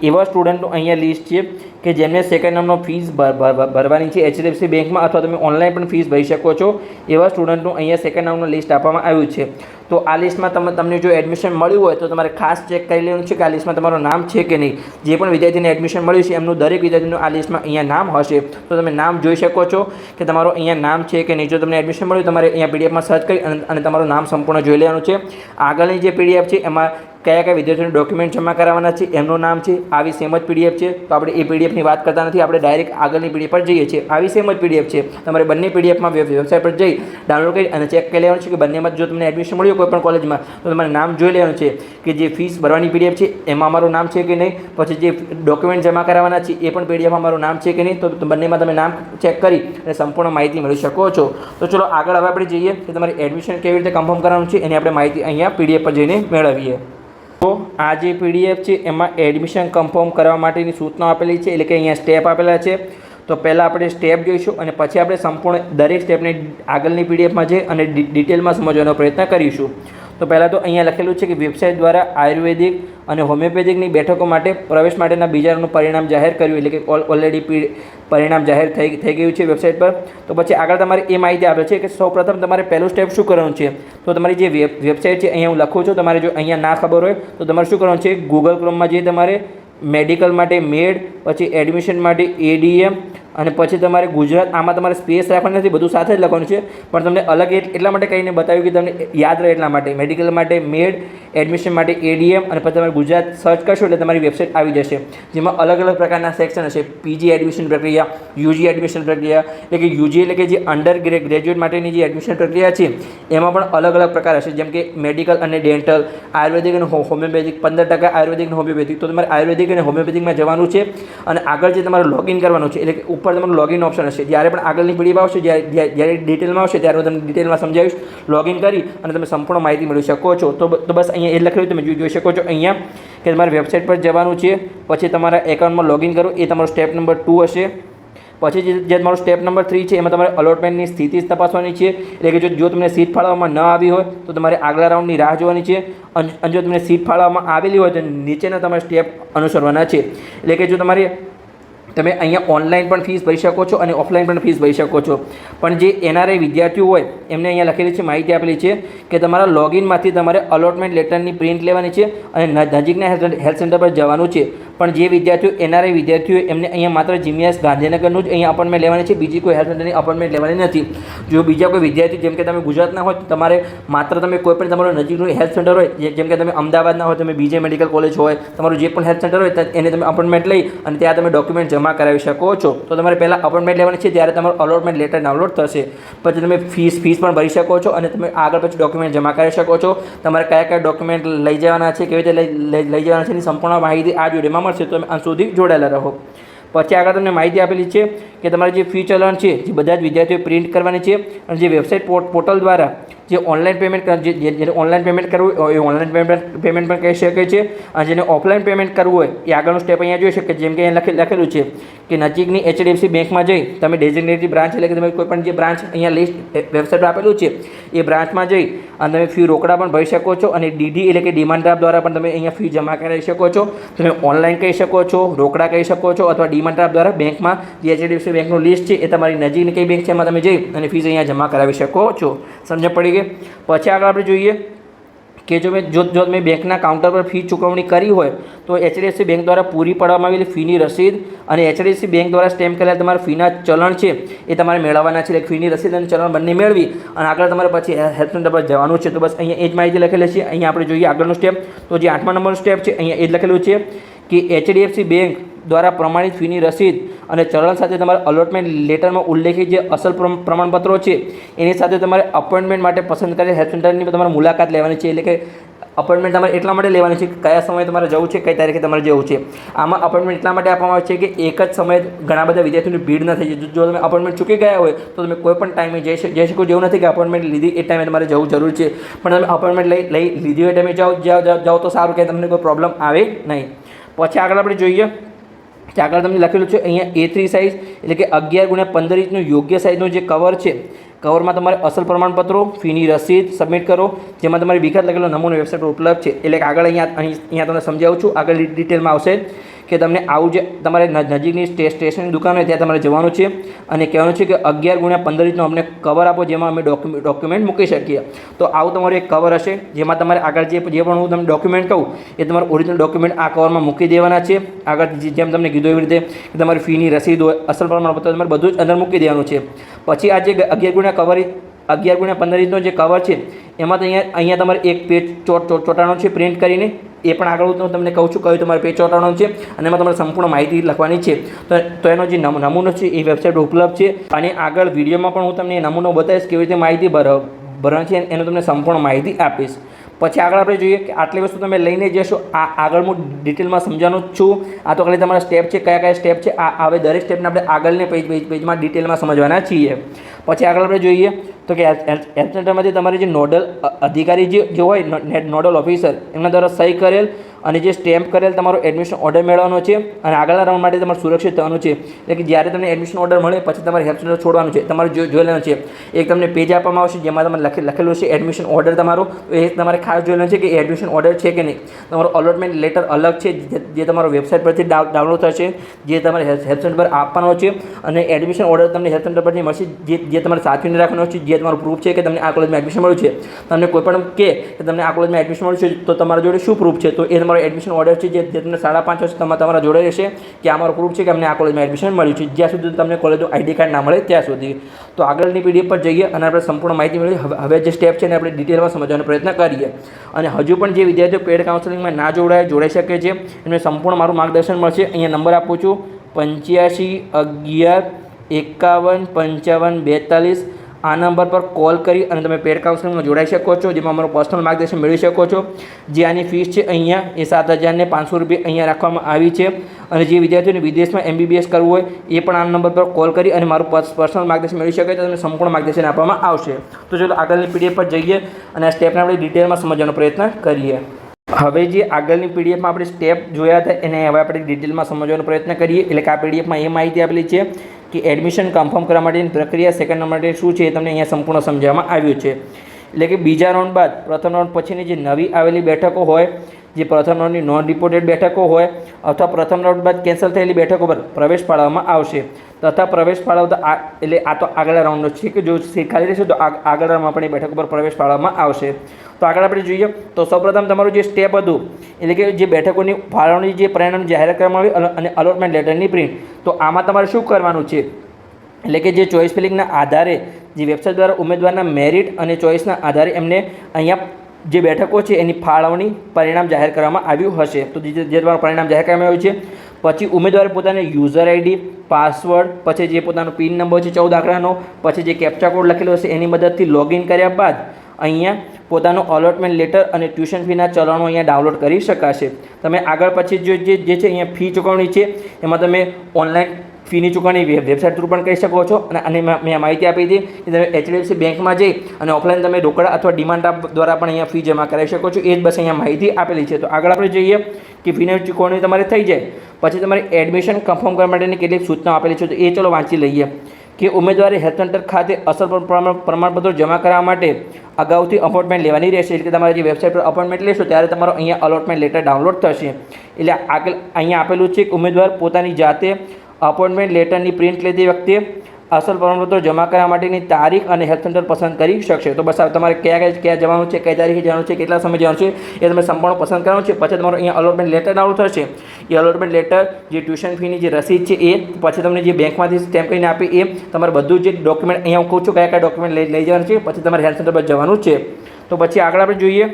એવા સ્ટુડન્ટનું અહીંયા લિસ્ટ છે કે જેમને સેકન્ડ ટર્મનો ફીસ ભરવાની છે HDFC બેંકમાં, અથવા તમે ઓનલાઈન પણ ફીસ ભરી શકો છો. એવા સ્ટુડન્ટનું અહીંયા સેકન્ડ ટર્મનું લિસ્ટ આપવામાં આવ્યું છે. તો આ લિસ્ટમાં તમને જો એડમિશન મળ્યું હોય તો તમારે ખાસ ચેક કરી લેવાનું છે કે આ લિસ્ટમાં તમારું નામ છે કે નહીં. જે પણ વિદ્યાર્થીને એડમિશન મળ્યું છે એમનું દરેક વિદ્યાર્થીનું આ લિસ્ટમાં અહીંયા નામ હશે, તો તમે નામ જોઈ શકો છો કે તમારું અહીંયા નામ છે કે નહીં. જો તમને એડમિશન મળ્યું તમારે અહીંયા PDFમાં સર્ચ કરી અને તમારું નામ સંપૂર્ણ જોઈ લેવાનું છે. આગળની જે PDF છે એમાં કયા કયા વિદ્યાર્થીઓને ડોક્યુમેન્ટ જમા કરાવવાના છે એમનું નામ છે. આવી સેમ જ PDF છે, તો આપણે એ PDFની વાત કરતા નથી, આપણે ડાયરેક્ટ આગળની PDF પર જઈએ છીએ. આવી સેમ જ PDF છે, તમારે બંને PDFમાં વેબસાઇટ પર જઈ ડાઉનલોડ કરી અને ચેક કરી લેવાનું છે કે બંનેમાં જો તમને એડમિશન મળ્યું કોઈ પણ કોલેજમાં તો તમારે નામ જોઈ લેવાનું છે કે જે ફીસ ભરવાની PDF છે એમાં અમારું નામ છે કે નહીં. પછી જે ડોક્યુમેન્ટ જમા કરાવવાના છે એ પણ PDFમાં અમારું નામ છે કે નહીં. તો બંનેમાં તમે નામ ચેક કરી અને સંપૂર્ણ માહિતી મેળવી શકો છો. તો ચલો આગળ હવે આપણે જઈએ કે તમારે એડમિશન કેવી રીતે કન્ફર્મ કરવાનું છે એની આપણે માહિતી અહીંયા PDF પર જઈને મેળવીએ. તો આ જે PDF છે એમાં એડમિશન કન્ફર્મ કરવા માટેની સૂચનાઓ આપેલી છે, એટલે કે અહીંયા સ્ટેપ આપેલા છે. તો પહેલાં આપણે સ્ટેપ જોઈશું અને પછી આપણે સંપૂર્ણ દરેક સ્ટેપને આગળની PDFમાં જઈ અને ડિટેલમાં સમજવાનો પ્રયત્ન કરીશું. તો પહેલાં તો અહીંયા લખેલું છે કે વેબસાઇટ દ્વારા આયુર્વેદિક અને હોમિયોપેથિકની બેઠકો માટે પ્રવેશ માટેના બીજા રાઉન્ડનું પરિણામ જાહેર કર્યું, એટલે કે ઓલરેડી પરિણામ જાહેર થઈ ગયું છે વેબસાઇટ પર. તો પછી આગળ તમારે એ માહિતી આપે છે કે સૌપ્રથમ તમારે પહેલું સ્ટેપ શું કરવાનું છે. તો તમારી જે વેબસાઇટ છે અહીંયા હું લખું છું, તમારે જો અહીંયા ના ખબર હોય તો તમારે શું કરવાનું છે, Google Chromeમાં જે તમારે મેડિકલ માટે મેડ, પછી એડમિશન માટે ADM અને પછી તમારે ગુજરાત, આમાં તમારે સ્પેસ રાખવાની નથી, બધું સાથે જ લખવાનું છે. પણ તમને અલગ એટલા માટે કહીને બતાવ્યું કે તમને યાદ રહે એટલા માટે. મેડિકલ માટે મેડ, એડમિશન માટે ADM અને પછી તમારે ગુજરાત સર્ચ કરશો એટલે તમારી વેબસાઇટ આવી જશે, જેમાં અલગ અલગ પ્રકારના સેક્શન હશે. PG એડમિશન પ્રક્રિયા, UG એડમિશન પ્રક્રિયા, એટલે કે UG એટલે કે જે અંડર ગ્રેજ્યુએટ માટેની જે એડમિશન પ્રક્રિયા છે એમાં પણ અલગ અલગ પ્રકાર હશે, જેમ કે મેડિકલ અને ડેન્ટલ, આયુર્વેદિક અને હોમિયોપેથિક, 15% આયુર્વેદિક અને હોમિયોપેથિક. તો તમારે આયુર્વેદિક અને હોમિયોપેથિકમાં જવાનું છે અને આગળ જે તમારે લોગિન કરવાનું છે, એટલે કે ઉપર તમારું લોગિન ઓપ્શન હશે. જ્યારે પણ આગળની PDF આવશે, જ્યારે ડિટેલમાં આવશે ત્યારે હું તમને ડિટેલમાં સમજાવીશ. લોગિન કરી અને તમે સંપૂર્ણ માહિતી મેળવી શકો છો. તો બસ અહીંયા એ લખેલું તમે જોઈ શકો છો અહીંયા કે તમારે વેબસાઇટ પર જવાનું છે, પછી તમારા એકાઉન્ટમાં લોગિન કરો, એ તમારો સ્ટેપ નંબર 2 હશે. પછી જે તમારો સ્ટેપ નંબર 3 છે એમાં તમારે અલોટમેન્ટની સ્થિતિ તપાસવાની છે, એટલે કે જો તમને સીટ ફાળવવામાં ન આવી હોય તો તમારે આગલા રાઉન્ડની રાહ જોવાની છે, અને જો તમને સીટ ફાળવવામાં આવેલી હોય તો નીચેના તમારે સ્ટેપ અનુસરવાના છે. એટલે કે જો તમે અહીંયા ઓનલાઈન પણ ફીસ ભરી શકો છો અને ઓફલાઈન પણ ફીસ ભરી શકો છો. પણ જે NRI વિદ્યાર્થીઓ હોય એમને અહીંયા લખેલી છે, માહિતી આપેલી છે કે તમારા લોગિનમાંથી તમારે અલોટમેન્ટ લેટરની પ્રિન્ટ લેવાની છે અને નજીકના હેલ્થ સેન્ટર પર જવાનું છે. પણ જે વિદ્યાર્થીઓ NRI વિદ્યાર્થીઓ એમને અહીંયા માત્ર GMS ગાંધીનગરનું જ અહીંયા અપોઇન્ટમેન્ટ લેવાની છે, બીજી કોઈ હેલ્થ સેન્ટરની અપોઇન્ટમેન્ટ લેવાની નથી. જો બીજા કોઈ વિદ્યાર્થી જેમ કે તમે ગુજરાતના હોય તો તમારે માત્ર તમે કોઈ પણ તમારું નજીકનું હેલ્થ સેન્ટર હોય, જેમ કે તમે અમદાવાદના હોય, તમે BJ મેડિકલ કોલેજ હોય, તમારું જે પણ હેલ્થ સેન્ટર હોય એને તમે અપોઇન્ટમેન્ટ લઈ અને ત્યાં તમે ડોક્યુમેન્ટ જમા કરાવી શકો છો. તો તમારે પહેલાં અપોઇન્ટમેન્ટ લેવાની છે, ત્યારે તમારું અલોટમેન્ટ લેટર ડાઉનલોડ થશે. પછી તમે ફીસ પણ ભરી શકો છો અને તમે આગળ પછી ડોક્યુમેન્ટ જમા કરી શકો છો. તમારે કયા કયા ડોક્યુમેન્ટ લઈ જવાના છે, કેવી રીતે લઈ જવાના છે એની સંપૂર્ણ માહિતી આ વિડીયોમાં મળશે, તો તમે અંત સુધી જોડાયેલા રહો. પછી આગળ તમને માહિતી આપેલી છે કે તમારે જે ફી ચલણ છે જે બધા જ વિદ્યાર્થીઓએ પ્રિન્ટ કરવાની છે, અને જે વેબસાઇટ પોર્ટલ દ્વારા જે ઓનલાઈન પેમેન્ટ જેને ઓનલાઈન પેમેન્ટ કરવું હોય એ ઓનલાઈન પેમેન્ટ પણ કહી શકે છે, અને જેને ઓફલાઈન પેમેન્ટ કરવું હોય એ આગળનું સ્ટેપ અહીંયા જોઈ શકે. જેમ કે અહીંયા લખેલું છે કે નજીકની HDFC બેંકમાં જઈ તમે ડેઝિગ્નેટેડ બ્રાન્ચ, એટલે કે તમે કોઈ પણ જે બ્રાન્ચ અહીંયા લિસ્ટ વેબસાઇટ પર આપેલું છે એ બ્રાન્ચમાં જઈ અને તમે ફી રોકડા પણ ભરી શકો છો, અને DD એટલે કે ડિમાન્ડ ડ્રાફ્ટ દ્વારા પણ તમે અહીંયા ફી જમા કરાવી શકો છો. તમે ઓનલાઈન કહી શકો છો, રોકડા કહી શકો છો, અથવા ડિમાન્ડ ડ્રાફ્ટ દ્વારા બેંકમાં જે HDFC બેંકનું લિસ્ટ છે એ તમારી નજીકની કઈ બેંક છે એમાં તમે જઈ અને ફીસ અહીંયા જમા કરાવી શકો છો. સમજ પડી ગઈ. પછી આગળ આપણે જોઈએ કે જો તમે બેંકના કાઉન્ટર પર ફી ચૂકવણી કરી હોય તો HDFC બેંક દ્વારા પૂરી પાડવામાં આવેલી ફીની રસીદ અને HDFC બેંક દ્વારા સ્ટેમ્પ કરેલા તમારા ફીના ચલણ છે એ તમારે મેળવવાના છે. એટલે ફીની રસીદ અને ચલણ બંને મેળવી અને આગળ તમારે પછી હેલ્થ સેન્ટર પર જવાનું છે. તો બસ અહીંયા એ જ માહિતી લખેલી છે. અહીંયા આપણે જોઈએ આગળનું સ્ટેપ. તો જે 8મા નંબરનું સ્ટેપ છે અહીંયા એ જ લખેલું છે કે HDFC બેંક દ્વારા પ્રમાણિત ફીની રસીદ અને ચલણ સાથે તમારે અલોટમેન્ટ લેટરમાં ઉલ્લેખિત જે અસલ પ્રમાણપત્રો છે એની સાથે તમારે અપોઇન્ટમેન્ટ માટે પસંદ કરેલ હેલ્થ સેન્ટરની તમારે મુલાકાત લેવાની છે. એટલે કે અપોઇન્ટમેન્ટ તમારે એટલા માટે લેવાની છે કે કયા સમયે તમારે જવું છે, કઈ તારીખે તમારે જવું છે. આમાં અપોઇન્ટમેન્ટ એટલા માટે આપવામાં આવે છે કે એક જ સમયે ઘણા બધા વિદ્યાર્થીઓની ભીડ ન થઈ જાય. જો તમે અપોઇન્ટમેન્ટ ચૂકી ગયા હોય તો તમે કોઈ પણ ટાઈમે જઈ શકો. જેવું નથી કે અપોઇન્ટમેન્ટ લીધી એ ટાઈમે તમારે જવું જરૂર છે, પણ તમે અપોઇન્ટમેન્ટ લીધી હોય ટાઈમે જાઓ તો સારું, કે તમને કોઈ પ્રોબ્લેમ આવે નહીં. પછી આગળ આપણે જોઈએ કે આગળ તમને લખેલું છે અહીંયા A3 સાઇઝ એટલે કે 11x15 ઇંચનું યોગ્ય સાઇઝનું જે કવર છે, કવરમાં તમારે અસલ પ્રમાણપત્રો, ફીની રસીદ સબમિટ કરો, જેમાં તમારી વિગત લખેલો નમૂનો વેબસાઇટ પર ઉપલબ્ધ છે. એટલે કે આગળ અહીંયા તમને સમજાવું છું, આગળ ડિટેલમાં આવશે કે તમને આવું જે તમારે નજીકની સ્ટેશનરી દુકાન હોય ત્યાં તમારે જવાનું છે અને કહેવાનું છે કે 11x15 ઇંચનો અમને કવર આપો, જેમાં અમે ડોક્યુમેન્ટ મૂકી શકીએ. તો આવું તમારું એક કવર હશે, જેમાં તમારે આગળ જે પણ હું તમને ડોક્યુમેન્ટ કહું એ તમારું ઓરિજિનલ ડોક્યુમેન્ટ આ કવરમાં મૂકી દેવાના છે. આગળ જેમ તમને કીધું એવી રીતે કે તમારી ફીની રસીદ હોય, અસલ પ્રમાણપત્ર, તમારે બધું જ અંદર મૂકી દેવાનું છે. પછી આ જે 11x15 ઇંચનો જે કવર છે એમાં તો અહીંયા તમારે એક પેજ ચોંટાડવાનું છે પ્રિન્ટ કરીને. એ પણ આગળ હું તમને કહું છું કયું તમારે પેજ ચોંટાડવાનું છે અને એમાં તમારે સંપૂર્ણ માહિતી લખવાની છે. તો એનો જે નમૂનો છે એ વેબસાઇટ ઉપલબ્ધ છે અને આગળ વિડીયોમાં પણ હું તમને એ નમૂનો બતાવીશ કેવી રીતે માહિતી ભરવાની છે, એનો તમને સંપૂર્ણ માહિતી આપીશ. પછી આગળ આપણે જોઈએ કે આટલી વસ્તુ તમે લઈને જશો. આગળ હું ડિટેલમાં સમજાવવાનું જ છું. આ તો ખાલી તમારા સ્ટેપ છે, કયા સ્ટેપ છે. હવે દરેક સ્ટેપને આપણે આગળને પેજમાં ડિટેલમાં સમજવાના છીએ. પછી આગળ આપણે જોઈએ તો કે હેલ્થ સેન્ટરમાંથી તમારે જે નોડલ અધિકારી જે હોય, નોડલ ઓફિસર, એમના દ્વારા સહી કરેલ અને જે સ્ટેમ્પ કરેલ તમારો એડમિશન ઓર્ડર મેળવવાનો છે અને આગળના રાઉન્ડ માટે તમારે સુરક્ષિત થવાનું છે. એટલે કે જ્યારે તમને એડમિશન ઓર્ડર મળે પછી તમારે હેલ્થ સેન્ટર છોડવાનું છે, તમારે જોઈ લેવાનું છે. એક તમને પેજ આપવામાં આવશે જેમાં તમારે લખેલું છે એડમિશન ઓર્ડર તમારો. એ તમારે ખાસ જોઈ લેવાનું છે કે એડમિશન ઓર્ડર છે કે નહીં. તમારો અલોટમેન્ટ લેટર અલગ છે જે તમારો વેબસાઇટ પરથી ડાઉનલોડ થશે, જે તમારે હેલ્થ સેન્ટર પર આપવાનો છે, અને એડમિશન ઓર્ડર તમને હેલ્થ સેન્ટર પરથી મળશે જે તમારે સાચવીને રાખવાનો છે, જે તમારું પ્રૂફ છે કે તમને આ કોલેજમાં એડમિશન મળ્યું છે. તમને કોઈ પણ કે તમને આ કોલેજમાં એડમિશન મળ્યું છે તો તમારા જોડે શું પ્રૂફ છે? તો એ તમારો એડમિશન ઓર્ડર છે જે તમને 5.5 વર્ષ તમારા જોડે રહેશે કે આ મારો પ્રૂફ છે કે અમને આ કોલેજમાં એડમિશન મળ્યું છે, જ્યાં સુધી તમને કોલેજનું આઈડી કાર્ડ ના મળે ત્યાં સુધી. તો આગળની PDF પર જઈએ અને આપણે સંપૂર્ણ માહિતી મેળવી. હવે જે સ્ટેપ છે એને આપણે ડિટેલમાં સમજવાનો પ્રયત્ન કરીએ. અને હજુ પણ જે વિદ્યાર્થીઓ પેડ કાઉન્સેલિંગમાં ના જોડાઈ શકે છે એમને સંપૂર્ણ મારું માર્ગદર્શન મળશે. અહીંયા નંબર આપું છું 85 11 51 55 42. આ નંબર પર કોલ કરી અને તમે પેડ કાઉન્સેલિંગમાં જોડાઈ શકો છો, જેમાં અમારું પર્સનલ માર્ગદર્શન મેળવી શકો છો. જે આની ફીસ છે અહીંયા એ 7,500 રૂપિયા અહીંયા રાખવામાં આવી છે. અને જે વિદ્યાર્થીઓને વિદેશમાં MBBS કરવું હોય એ પણ આ નંબર પર કોલ કરી અને મારું પર્સનલ માર્ગદર્શન મેળવી શકે તો તમને સંપૂર્ણ માર્ગદર્શન આપવામાં આવશે. તો ચલો આગળની PDF પર જઈએ અને આ સ્ટેપને આપણે ડિટેલમાં સમજવાનો પ્રયત્ન કરીએ. હવે જે આગળની PDFમાં આપણે સ્ટેપ જોયા હતા એને હવે આપણે ડિટેલમાં સમજવાનો પ્રયત્ન કરીએ. એટલે કે આ PDFમાં એ માહિતી આપેલી છે કે એડમિશન કન્ફર્મ કરવા માટેની પ્રક્રિયા, સેકન્ડ રાઉન્ડ માટે શું છે એ તમને અહીંયા સંપૂર્ણ સમજાવવામાં આવ્યું છે. એટલે કે બીજા રાઉન્ડ બાદ પ્રથમ રાઉન્ડ પછીની જે નવી આવેલી બેઠકો હોય, જે પ્રથમ રાઉન્ડની નોન રિપોર્ટેડ બેઠકો હોય અથવા પ્રથમ રાઉન્ડ બાદ કેન્સલ થયેલી બેઠકો પર પ્રવેશ ફાળવવામાં આવશે. તથા પ્રવેશ ફાળવતા એટલે આ તો આગલા રાઉન્ડનો છે કે જો સીટ ખાલી રહેશે તો આગળ રાઉન્ડમાં પણ એ બેઠકો પર પ્રવેશ ફાળવવામાં આવશે. તો આગળ આપણે જોઈએ તો સૌપ્રથમ તમારું જે સ્ટેપ હતું એટલે કે જે બેઠકોની ફાળવણી જે પરિણામ જાહેર કરવામાં આવ્યું અને અલોટમેન્ટ લેટરની પ્રિન્ટ. તો આમાં તમારે શું કરવાનું છે? એટલે કે જે ચોઇસ ફિલિંગના આધારે જે વેબસાઇટ દ્વારા ઉમેદવારના મેરિટ અને ચોઇસના આધારે એમને અહીંયા જે બેઠકો છે એની ફાળવણી પરિણામ જાહેર કરવામાં આવ્યું હશે. તો જે તમારું પરિણામ જાહેર કરવામાં આવ્યું છે પછી ઉમેદવારે પોતાને યુઝર આઈડી, પાસવર્ડ, પછી જે પોતાનો પિન નંબર છે 14 આંકડાનો, પછી જે કેપ્ચા કોડ લખેલો હશે એની મદદથી લોગિન કર્યા બાદ અહીંયા પોતાનો અલોટમેન્ટ લેટર અને ટ્યુશન ફીના ચલણો અહીંયા ડાઉનલોડ કરી શકાશે. તમે આગળ પછી જે છે અહીંયા ફી ચૂકવણી છે એમાં તમે ઓનલાઈન ફીની ચૂકવણી વેબસાઇટ થ્રુ પણ કરી શકો છો. અને મેં માહિતી આપી હતી કે તમે HDFC બેંકમાં જઈ અને ઓફલાઈન તમે રોકડા અથવા ડિમાન્ડ ડ્રાફ્ટ દ્વારા પણ અહીંયા ફી જમા કરાવી શકો છો. એ જ બસ અહીંયા માહિતી આપેલી છે. તો આગળ આપણે જોઈએ કે ફીની ચૂકવણી તમારે થઈ જાય પછી તમારે એડમિશન કન્ફર્મ કરવા માટેની કેટલીક સૂચનાઓ આપેલી છે. તો એ ચલો વાંચી લઈએ કે ઉમેદવારે હેલ્થ સેન્ટર ખાતે અસલ પ્રમાણપત્રો જમા કરવા માટે અગાઉથી અપોઇન્ટમેન્ટ લેવાની રહેશે. એટલે કે તમારે જે વેબસાઇટ પર અપોઇન્ટમેન્ટ લેશો ત્યારે તમારો અહીંયા અલોટમેન્ટ લેટર ડાઉનલોડ થશે. એટલે અહીંયા આપેલું છે કે ઉમેદવાર પોતાની જાતે અપોઇન્ટમેન્ટ લેટરની પ્રિન્ટ લેતી વખતે અસલ પ્રમાણપત્રો જમા કરવા માટેની તારીખ અને હેલ્થ સેન્ટર પસંદ કરી શકશે. તો બસ તમારે ક્યાં જવાનું છે, કઈ તારીખે જવાનું છે, કેટલા સમય જવાનું છે એ તમે સંપૂર્ણ પસંદ કરવાનું છે. પછી તમારો અહીંયા અલોટમેન્ટ લેટર ડાઉનલોડ થશે. એ અલોટમેન્ટ લેટર જે ટ્યુશન ફીની જે રસીદ છે એ પછી તમને જે બેંકમાંથી સ્ટેમ્પ કરીને આપે એ તમારે બધું જે ડોક્યુમેન્ટ અહીંયા હું કહું છું કયા ડોક્યુમેન્ટ લઈ જવાનું છે. પછી તમારે હેલ્થ સેન્ટર પર જવાનું છે. તો પછી આગળ આપણે જોઈએ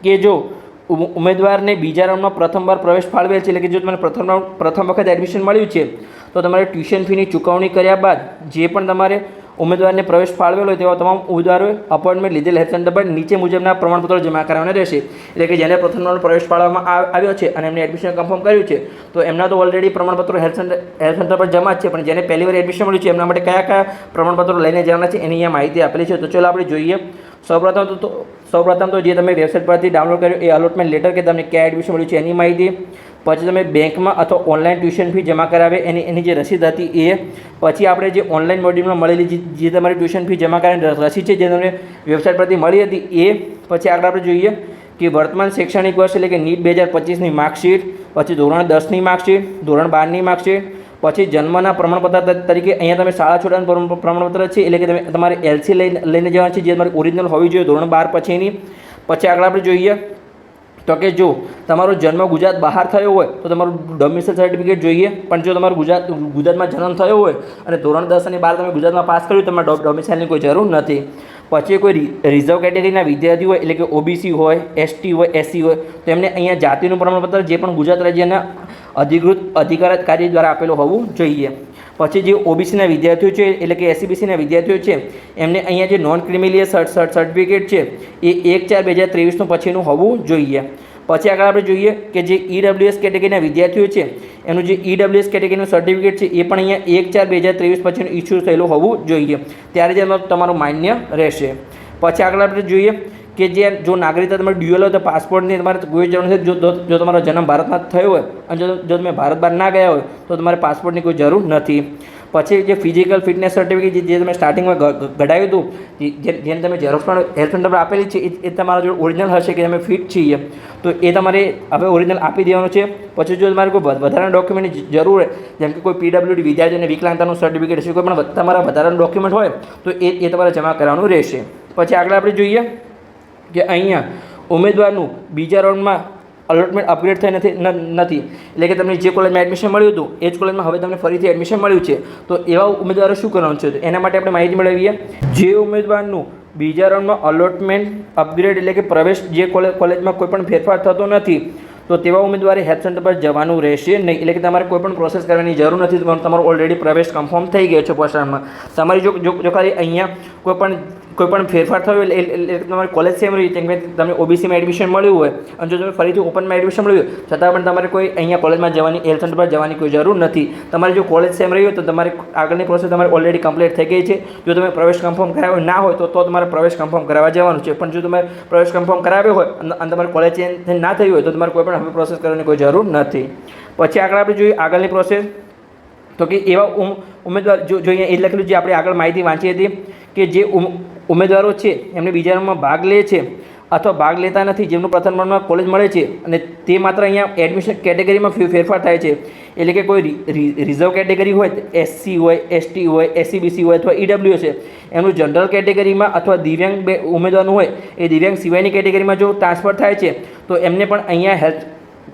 કે જો ઉમેદવારને બીજા રાઉન્ડમાં પ્રથમવાર પ્રવેશ ફાળવેલ છે, એટલે કે જો તમને પ્રથમ વખત એડમિશન મળ્યું છે તો તમારે ટ્યુશન ફીની ચૂકવણી કર્યા બાદ જે પણ તમારે ઉમેદવારને પ્રવેશ ફાળવેલો હોય તેવા તમામ ઉમેદવારોએ અપોઇન્ટમેન્ટ લીધેલ હેલ્થ સેન્ટર પર નીચે મુજબના પ્રમાણપત્રો જમા કરાવવાના રહેશે. એટલે કે જેને પ્રથમ રાઉન્ડ પ્રવેશ ફાળવવામાં આવ્યો છે અને એમને એડમિશન કન્ફર્મ કર્યું છે તો એમના તો ઓલરેડી પ્રમાણપત્રો હેલ્થ સેન્ટર પર જમા જ છે, પણ જેને પહેલી વાર એડમિશન મળ્યું છે એમના માટે કયા કયા પ્રમાણપત્રો લઈને જવાના છે એની અહીંયા માહિતી આપેલી છે. તો ચાલો આપણે જોઈએ. સૌપ્રથમ તો જે તમે વેબસાઇટ પરથી ડાઉનલોડ કર્યો એ અલોટમેન્ટ લેટર કે તમને ક્યાં એડમિશન મળ્યું છે એની માહિતી, પછી તમે બેંકમાં અથવા ઓનલાઈન ટ્યુશન ફી જમા કરાવે એની જે રસીદ હતી એ, પછી આપણે જે ઓનલાઈન મોડ્યુલમાં મળેલી જે તમારી ટ્યુશન ફી જમા કરાવેલી રસીદ છે જે તમને વેબસાઇટ પરથી મળી હતી એ, પછી આગળ આપણે જોઈએ કે વર્તમાન શૈક્ષણિક વર્ષ એટલે કે નીટ 2025ની માર્કશીટ, પછી ધોરણ 10ની માર્કશીટ, ધોરણ 12ની માર્કશીટ, પછી જન્મના પ્રમાણપત્ર તરીકે અહીંયા તમે શાળા છોડવાનું પ્રમાણપત્ર છે એટલે કે તમારે એલસી લઈને જવાનું છે જે તમારી ઓરિજિનલ હોવી જોઈએ ધોરણ 12 પછીની. પછી આગળ આપણે જોઈએ તો કે જો તમારો જન્મ ગુજરાત બહાર થયો હોય તો તમારું ડોમિસાઇલ સર્ટિફિકેટ જોઈએ, પણ જો તમારું ગુજરાતમાં જન્મ થયો હોય અને ધોરણ 10 અને 12 તમે ગુજરાતમાં પાસ કર્યું તમારે ડોમિસાઇલની કોઈ જરૂર નથી. પછી કોઈ રિઝર્વ કેટેગરીના વિદ્યાર્થી હોય એટલે કે ઓબીસી હોય, એસટી હોય, એસસી હોય તો એમને અહીંયા જાતિનું પ્રમાણપત્ર જે પણ ગુજરાત રાજ્યના અધિકૃત અધિકારી દ્વારા આપેલું હોવું જોઈએ. પછી જે ઓબીસીના વિદ્યાર્થીઓ છે એટલે કે એસસીબીસીના વિદ્યાર્થીઓ છે એમને અહીંયા જે નોન ક્રિમિલિયર સર્ટિફિકેટ છે એ 1/4/2023 પછીનું હોવું જોઈએ. પછી આગળ આપણે જોઈએ કે જે ઈડબ્લ્યુએસ કેટેગરીના વિદ્યાર્થીઓ છે એનું જે ઈડબ્લ્યુએસ કેટેગરીનું સર્ટિફિકેટ છે એ પણ અહીંયા 1/4/2023 પછીનું ઇસ્યુ થયેલું હોવું જોઈએ, ત્યારે જ તમારું માન્ય રહેશે. પછી આગળ આપણે જોઈએ કે જે જો નાગરિકતા તમારે ડ્યુઅલ હોય તો પાસપોર્ટની તમારે કોઈ જરૂર નથી. જો તમારો જન્મ ભારતમાં થયો હોય અને જો તમે ભારત બહાર ના ગયા હોય તો તમારે પાસપોર્ટની કોઈ જરૂર નથી. પછી જે ફિઝિકલ ફિટનેસ સર્ટિફિકેટ જે તમે સ્ટાર્ટિંગમાં કઢાવ્યું હતું જેને તમે ઝેરોક્ષ પણ હેલ્થ સેન્ટર પર આપેલી છે એ તમારા જોડે ઓરિજિનલ હશે કે તમે ફિટ છીએ તો એ તમારે હવે ઓરિજિનલ આપી દેવાનું છે. પછી જો તમારે કોઈ વધારાના ડોક્યુમેન્ટની જરૂર હોય જેમ કે કોઈ પીડબ્લ્યુડી વિદ્યાર્થીઓને વિકલાંગતાનું સર્ટિફિકેટ હશે, કોઈ પણ તમારા વધારાનું ડોક્યુમેન્ટ હોય તો એ તમારે જમા કરવાનું રહેશે. પછી આગળ આપણે જોઈએ કે અહીંયા ઉમેદવારનું બીજા રાઉન્ડમાં અલોટમેન્ટ અપગ્રેડ થઈ નથી, એટલે કે તમને જે કોલેજમાં એડમિશન મળ્યું હતું એ જ કોલેજમાં હવે તમને ફરીથી એડમિશન મળ્યું છે તો એવા ઉમેદવારો શું કરવાનું છે તો એના માટે આપણે માહિતી મેળવીએ. જે ઉમેદવારનું બીજા રાઉન્ડમાં અલોટમેન્ટ અપગ્રેડ એટલે કે પ્રવેશ જે કોલેજમાં કોઈ પણ ફેરફાર થતો નથી તો તેવા ઉમેદવારે હેલ્થ સેન્ટર પર જવાનું રહેશે નહીં, એટલે કે તમારે કોઈ પણ પ્રોસેસ કરવાની જરૂર નથી. તમારો ઓલરેડી પ્રવેશ કન્ફર્મ થઈ ગયો છે ફર્સ્ટ રાઉન્ડમાં. તમારી જો ખાલી અહીંયા કોઈ પણ ફેરફાર થયો એટલે તમારી કોલેજ સેમ રહી જેમ કે તમને ઓબીસીમાં એડમિશન મળ્યું હોય અને જો તમે ફરીથી ઓપનમાં એડમિશન મળ્યું છતાં પણ તમારે કોઈ અહીંયા કોલેજમાં જવાની હેલ્થ સેન્ટર પર જવાની કોઈ જરૂર નથી. તમારી જો કોલેજ સેમ રહી હોય તો તમારી આગળની પ્રોસેસ તમારી ઓલરેડી કમ્પ્લીટ થઈ ગઈ છે. જો તમે પ્રવેશ કન્ફર્મ કરાવ્યો ના હોય તો તમારે પ્રવેશ કન્ફર્મ કરાવવા જવાનું છે, પણ જો તમે પ્રવેશ કન્ફર્મ કરાવ્યો હોય અને તમારી કોલેજ ચેન્જ ના થઈ હોય તો તમારે કોઈ પણ હવે પ્રોસેસ કરવાની કોઈ જરૂર નથી. પછી આગળ આપણે જોઈએ આગળની પ્રોસેસ તો કે એવા ઉમેદવાર જો અહીંયા એ લખેલું જે આપણે આગળ માહિતી વાંચી હતી કે જે ઉમેદવારો છે એમને બીજા રાઉન્ડમાં ભાગ લે છે અથવા ભાગ લેતા નથી જેમનું પ્રથમ રાઉન્ડમાં કોલેજ મળે છે અને તે માત્ર અહીંયા એડમિશન કેટેગરીમાં ફેરફાર થાય છે, એટલે કે કોઈ રિઝર્વ કેટેગરી હોય એસસી હોય, એસટી હોય, એસસીબીસી હોય અથવા ઈડબ્લ્યુ છે એમનું જનરલ કેટેગરીમાં અથવા દિવ્યાંગ ઉમેદવારનું હોય એ દિવ્યાંગ સિવાયની કેટેગરીમાં જો ટ્રાન્સફર થાય છે તો એમને પણ અહીંયા હેલ્થ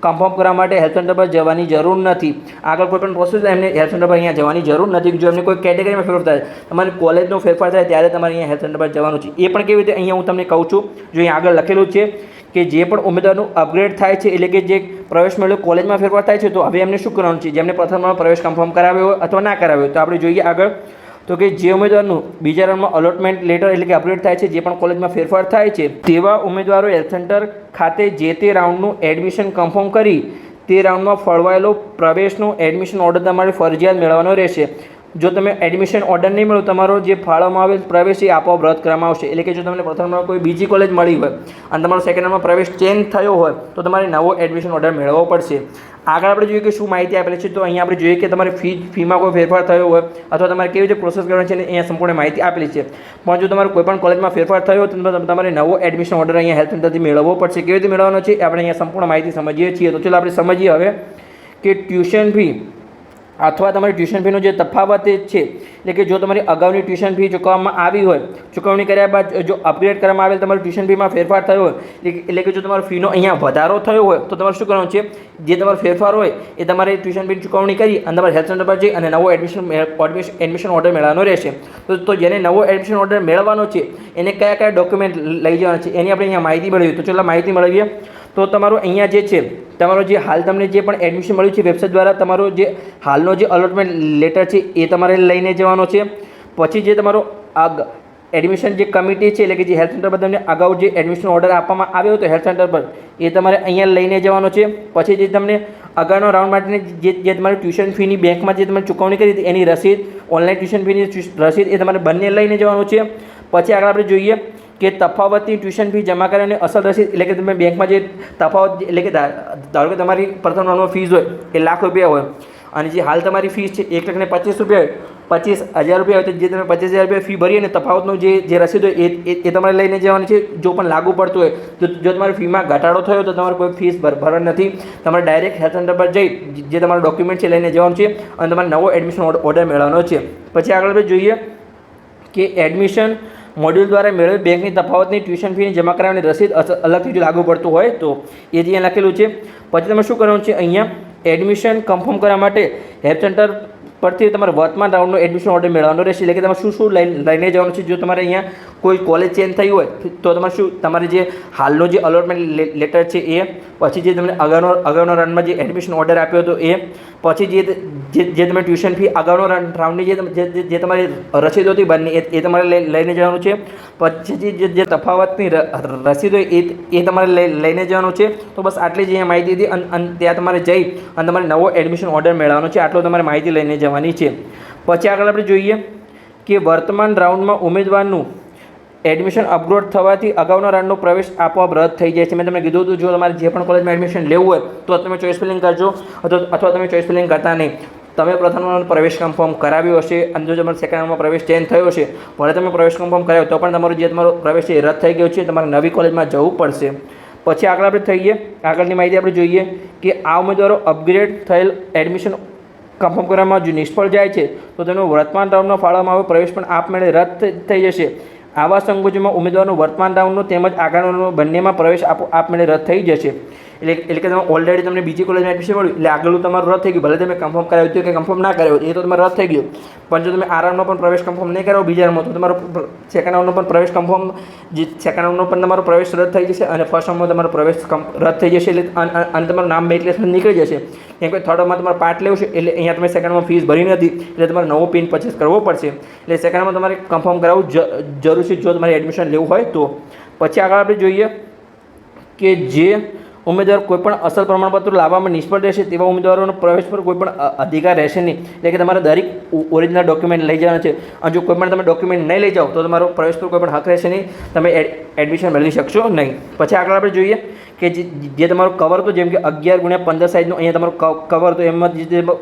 કન્ફર્મ કરવા માટે હેલ્થ સેન્ટર પર જવાની જરૂર નથી. આગળ કોઈ પણ પ્રોસેસ એમને હેલ્થ સેન્ટર પર અહીંયા જવાની જરૂર નથી. જો એમને કોઈ કેટેગરીમાં ફેરફાર થાય તમારી કોલેજનો ફેરફાર થાય ત્યારે તમારે અહીંયા હેલ્થ સેન્ટર પર જવાનું છે. એ પણ કેવી રીતે અહીંયા હું તમને કહું છું. જો અહીંયા આગળ લખેલું છે કે જે પણ ઉમેદવારનું અપગ્રેડ થાય છે એટલે કે જે પ્રવેશ મેળવ્યો કોલેજમાં ફેરફાર થાય છે તો હવે એમને શું કરવાનું છે જેમને પ્રથમ પ્રવેશ કન્ફર્મ કરાવ્યો હોય અથવા ના કરાવ્યો હોય તો આપણે જોઈએ આગળ તો કે જે ઉમેદવારનું બીજા રાઉન્ડમાં અલોટમેન્ટ લેટર એટલે કે અપગ્રેડ થાય છે જે પણ કોલેજમાં ફેરફાર થાય છે તેવા ઉમેદવારો હેલ્થ સેન્ટર ખાતે જે તે રાઉન્ડનું એડમિશન કન્ફર્મ કરી તે રાઉન્ડમાં ફળવાયેલો પ્રવેશનો એડમિશન ઓર્ડર તમારે ફરજિયાત મેળવવાનો રહેશે. જો તમે એડમિશન ઓર્ડર નહીં મળો તમારો જે ફાળવવામાં આવેલ પ્રવેશ એ આપોઆપ રદ કરવામાં આવશે. એટલે કે જો તમને પ્રથમ રાઉન્ડમાં કોઈ બીજી કોલેજ મળી હોય અને તમારો સેકન્ડ રાઉન્ડમાં પ્રવેશ ચેન્જ થયો હોય તો તમારે નવો એડમિશન ઓર્ડર મેળવવો પડશે. આગળ આપણે જોઈએ કે શું માહિતી આપેલી છે તો અહીંયા આપણે જોઈએ કે તમારે ફીમાં કોઈ ફેરફાર થયો હોય અથવા તમારે કેવી રીતે પ્રોસેસ કરવાની છે અહીંયા સંપૂર્ણ માહિતી આપેલી છે. પણ જો તમારે કોઈ પણ કોલેજમાં ફેરફાર થયો હોય તો તમારે નવો એડમિશન ઓર્ડર અહીંયા હેલ્થ સેન્ટરથી મેળવવો પડશે. કેવી રીતે મેળવવાનો છે આપણે અહીંયા સંપૂર્ણ માહિતી સમજીએ છીએ. તો ચાલો આપણે સમજીએ હવે કે ટ્યુશન ફી અથવા તમારી ટ્યુશન ફીનો જે તફાવત છે એટલે કે જો તમારી અગાઉની ટ્યુશન ફી ચૂકવવામાં આવી હોય ચૂકવણી કર્યા બાદ જો અપગ્રેડ કરવામાં આવેલ તમારી ટ્યુશન ફીમાં ફેરફાર થયો હોય એટલે કે જો તમારો ફીનો અહીંયા વધારો થયો હોય તો તમારે શું કરવાનું છે જે તમારો ફેરફાર હોય એ તમારે ટ્યુશન ફી ચૂકવણી કરી અને તમારે હેલ્થ સેન્ટર પર જઈ અને નવો એડમિશન ઓર્ડર મેળવવાનો રહેશે. તો જેને નવો એડમિશન ઓર્ડર મેળવવાનો છે એને કયા કયા ડોક્યુમેન્ટ લઈ જવાના છે એની આપણે અહીંયા માહિતી મેળવીએ. તો ચાલો માહિતી મેળવીએ. તો તમારું અહીંયા જે છે તમારો જે હાલ તમને જે પણ એડમિશન મળ્યું છે વેબસાઇટ દ્વારા તમારો જે હાલનો જે અલોટમેન્ટ લેટર છે એ તમારે લઈને જવાનો છે. પછી જે તમારો એડમિશન જે કમિટી છે એટલે કે જે હેલ્થ સેન્ટર પર તમને અગાઉ જે એડમિશન ઓર્ડર આપવામાં આવ્યો હતો હેલ્થ સેન્ટર પર એ તમારે અહીંયા લઈને જવાનો છે. પછી જે તમને અગાઉનો રાઉન્ડ માટેની જે તમારી ટ્યુશન ફીની બેંકમાં જે તમે ચૂકવણી કરી હતી એની રસીદ, ઓનલાઈન ટ્યુશન ફીની રસીદ એ તમારે બંને લઈને જવાનું છે. પછી આગળ આપણે જોઈએ કે તફાવતની ટ્યુશન ફી જમા કરવાની અસલ રસીદ એટલે કે તમે બેંકમાં જે તફાવત એટલે કે ધારો કે તમારી પ્રથમ રાઉન્ડમાં ફીસ હોય એ ₹1,00,000 હોય અને જે હાલ તમારી ફીસ છે ₹1,25,000 હોય, ₹25,000 હોય તો જે તમે ₹25,000 ફી ભરી અને તફાવતનું જે રસીદ હોય એ તમારે લઈને જવાની છે. જો પણ લાગુ પડતું હોય જો તમારી ફીમાં ઘટાડો થયો તો તમારે કોઈ ફીસ ભરવાની નથી. તમારે ડાયરેક્ટ હેલ્થ સેન્ટર પર જઈ જે તમારો ડોક્યુમેન્ટ છે લઈને જવાનું છે અને તમારે નવો એડમિશન ઓર્ડર મેળવવાનો છે. પછી આગળ આપણે જોઈએ કે એડમિશન મોડ્યુલ દ્વારા મેળવેલ બેંકની તફાવતની ટ્યુશન ફીની જમા કરાવવાની રસીદ અલગથી જો લાગુ પડતું હોય તો એ જે અહીંયા લખેલું છે. પછી તમે શું કરવાનું છે અહીંયા એડમિશન કન્ફર્મ કરવા માટે હેલ્થ સેન્ટર પરથી તમારે વર્તમાન રાઉન્ડનો એડમિશન ઓર્ડર મેળવવાનો રહેશે. એટલે કે તમારે શું લઈને જવાનું છે. જો તમારે અહીંયા કોઈ કોલેજ ચેન્જ થઈ હોય તો તમારે તમારે જે હાલનો જે અલોટમેન્ટ લેટર છે એ, પછી જે તમને અગાઉનો રાઉન્ડમાં જે એડમિશન ઓર્ડર આપ્યો હતો એ, પછી જે તમે ટ્યુશન ફી અગાઉનો રાઉન્ડની જે તમારી રસીદો હતી બંને એ તમારે લઈને જવાનું છે. પછી જે તફાવતની રસીદ હોય એ તમારે લઈને જવાનું છે. તો બસ આટલી જ અહીંયા માહિતી હતી અને ત્યાં તમારે જઈ અને તમારે નવો એડમિશન ઓર્ડર મેળવવાનો છે. આટલો તમારે માહિતી લઈને જવાની છે. પછી આગળ આપણે જોઈએ કે વર્તમાન રાઉન્ડમાં ઉમેદવારનું એડમિશન અપગ્રેડ થવાથી અગાઉના રાઉન્ડનો પ્રવેશ આપોઆપ રદ થઈ જાય છે. મેં તમને કીધું હતું જો તમારે જે પણ કોલેજમાં એડમિશન લેવું હોય તો તમે ચોઇસ ફિલિંગ કરજો અથવા તમે ચોઇસ ફિલિંગ કરતા નહીં. તમે પ્રથમ રાઉન્ડ પ્રવેશ કન્ફર્મ કરાવ્યો હશે અને જો તમારે સેકન્ડ રાઉન્ડમાં પ્રવેશ ચેન્જ થયો હશે ભલે તમે પ્રવેશ કન્ફર્મ કરાવ્યો તો પણ તમારો પ્રવેશ છે રદ થઈ ગયો છે. તમારે નવી કોલેજમાં જવું પડશે. પછી આગળ આપણે થઈએ આગળની માહિતી આપણે જોઈએ કે આ ઉમેદવારો અપગ્રેડ થયેલ એડમિશન કન્ફર્મ કરવામાં જો નિષ્ફળ જાય છે તો તેનો વર્તમાન રાઉન્ડનો ફાળવવામાં આવેલો પ્રવેશ પણ આપમેળે રદ થઈ જશે. આવા સંકોચોમાં ઉમેદવારનો વર્તમાન રાઉન્ડનો તેમજ આગળનો બંનેમાં પ્રવેશ આપમેળે રદ થઈ જશે. એટલે કે તમે ઓલરેડી તમને બીજી કોલેજમાં એડમિશન મળ્યું એટલે આગળનું તમારું રદ થઈ ગયું. ભલે તમે કન્ફર્મ કરાવ્યું હતું કે કન્ફર્મ ના કરાવ્યું એ તો તમારે રદ થઈ ગયું. પણ જો તમે આ રાઉન્ડનો પણ પ્રવેશ કન્ફર્મ નહીં કરાવો બીજા રાઉન્ડમાં તો તમારો સેકન્ડ રાઉન્ડનો પણ પ્રવેશ કન્ફર્મ જે સેકન્ડ રાઉન્ડનો પણ તમારો પ્રવેશ રદ થઈ જશે અને ફર્સ્ટ રાઉન્ડમાં તમારો પ્રવેશ રદ થઈ જશે. એટલે અને તમારું નામ મેરિટ લિસ્ટમાં નીકળી જશે. કેમ કે થર્ડ રાઉન્ડમાં તમારે પાર્ટ લેવું છે એટલે અહીંયા તમે સેકન્ડમાં ફીસ ભરી નથી એટલે તમારે નવો પિન પરચેસ કરવો પડશે. એટલે સેકન્ડમાં તમારે કન્ફર્મ કરાવવું જરૂર છે જો તમારે એડમિશન લેવું હોય તો. પછી આગળ આપણે જોઈએ કે જે ઉમેદવાર કોઈપણ અસલ પ્રમાણપત્રો લાવવામાં નિષ્ફળ રહેશે તેવા ઉમેદવારોનો પ્રવેશ પર કોઈપણ અધિકાર રહેશે નહીં. એટલે કે તમારે દરેક ઓરિજિનલ ડોક્યુમેન્ટ લઈ જવાના છે અને જો કોઈપણ તમે ડોક્યુમેન્ટ નહીં લઈ જાઓ તો તમારો પ્રવેશ પર કોઈપણ હક રહેશે નહીં. તમે એડમિશન મેળવી શકશો નહીં. પછી આગળ આપણે જોઈએ કે જે તમારું કવર હતો જેમ કે 11x15 સાઇઝનું અહીંયા તમારું કવર હતો એમાં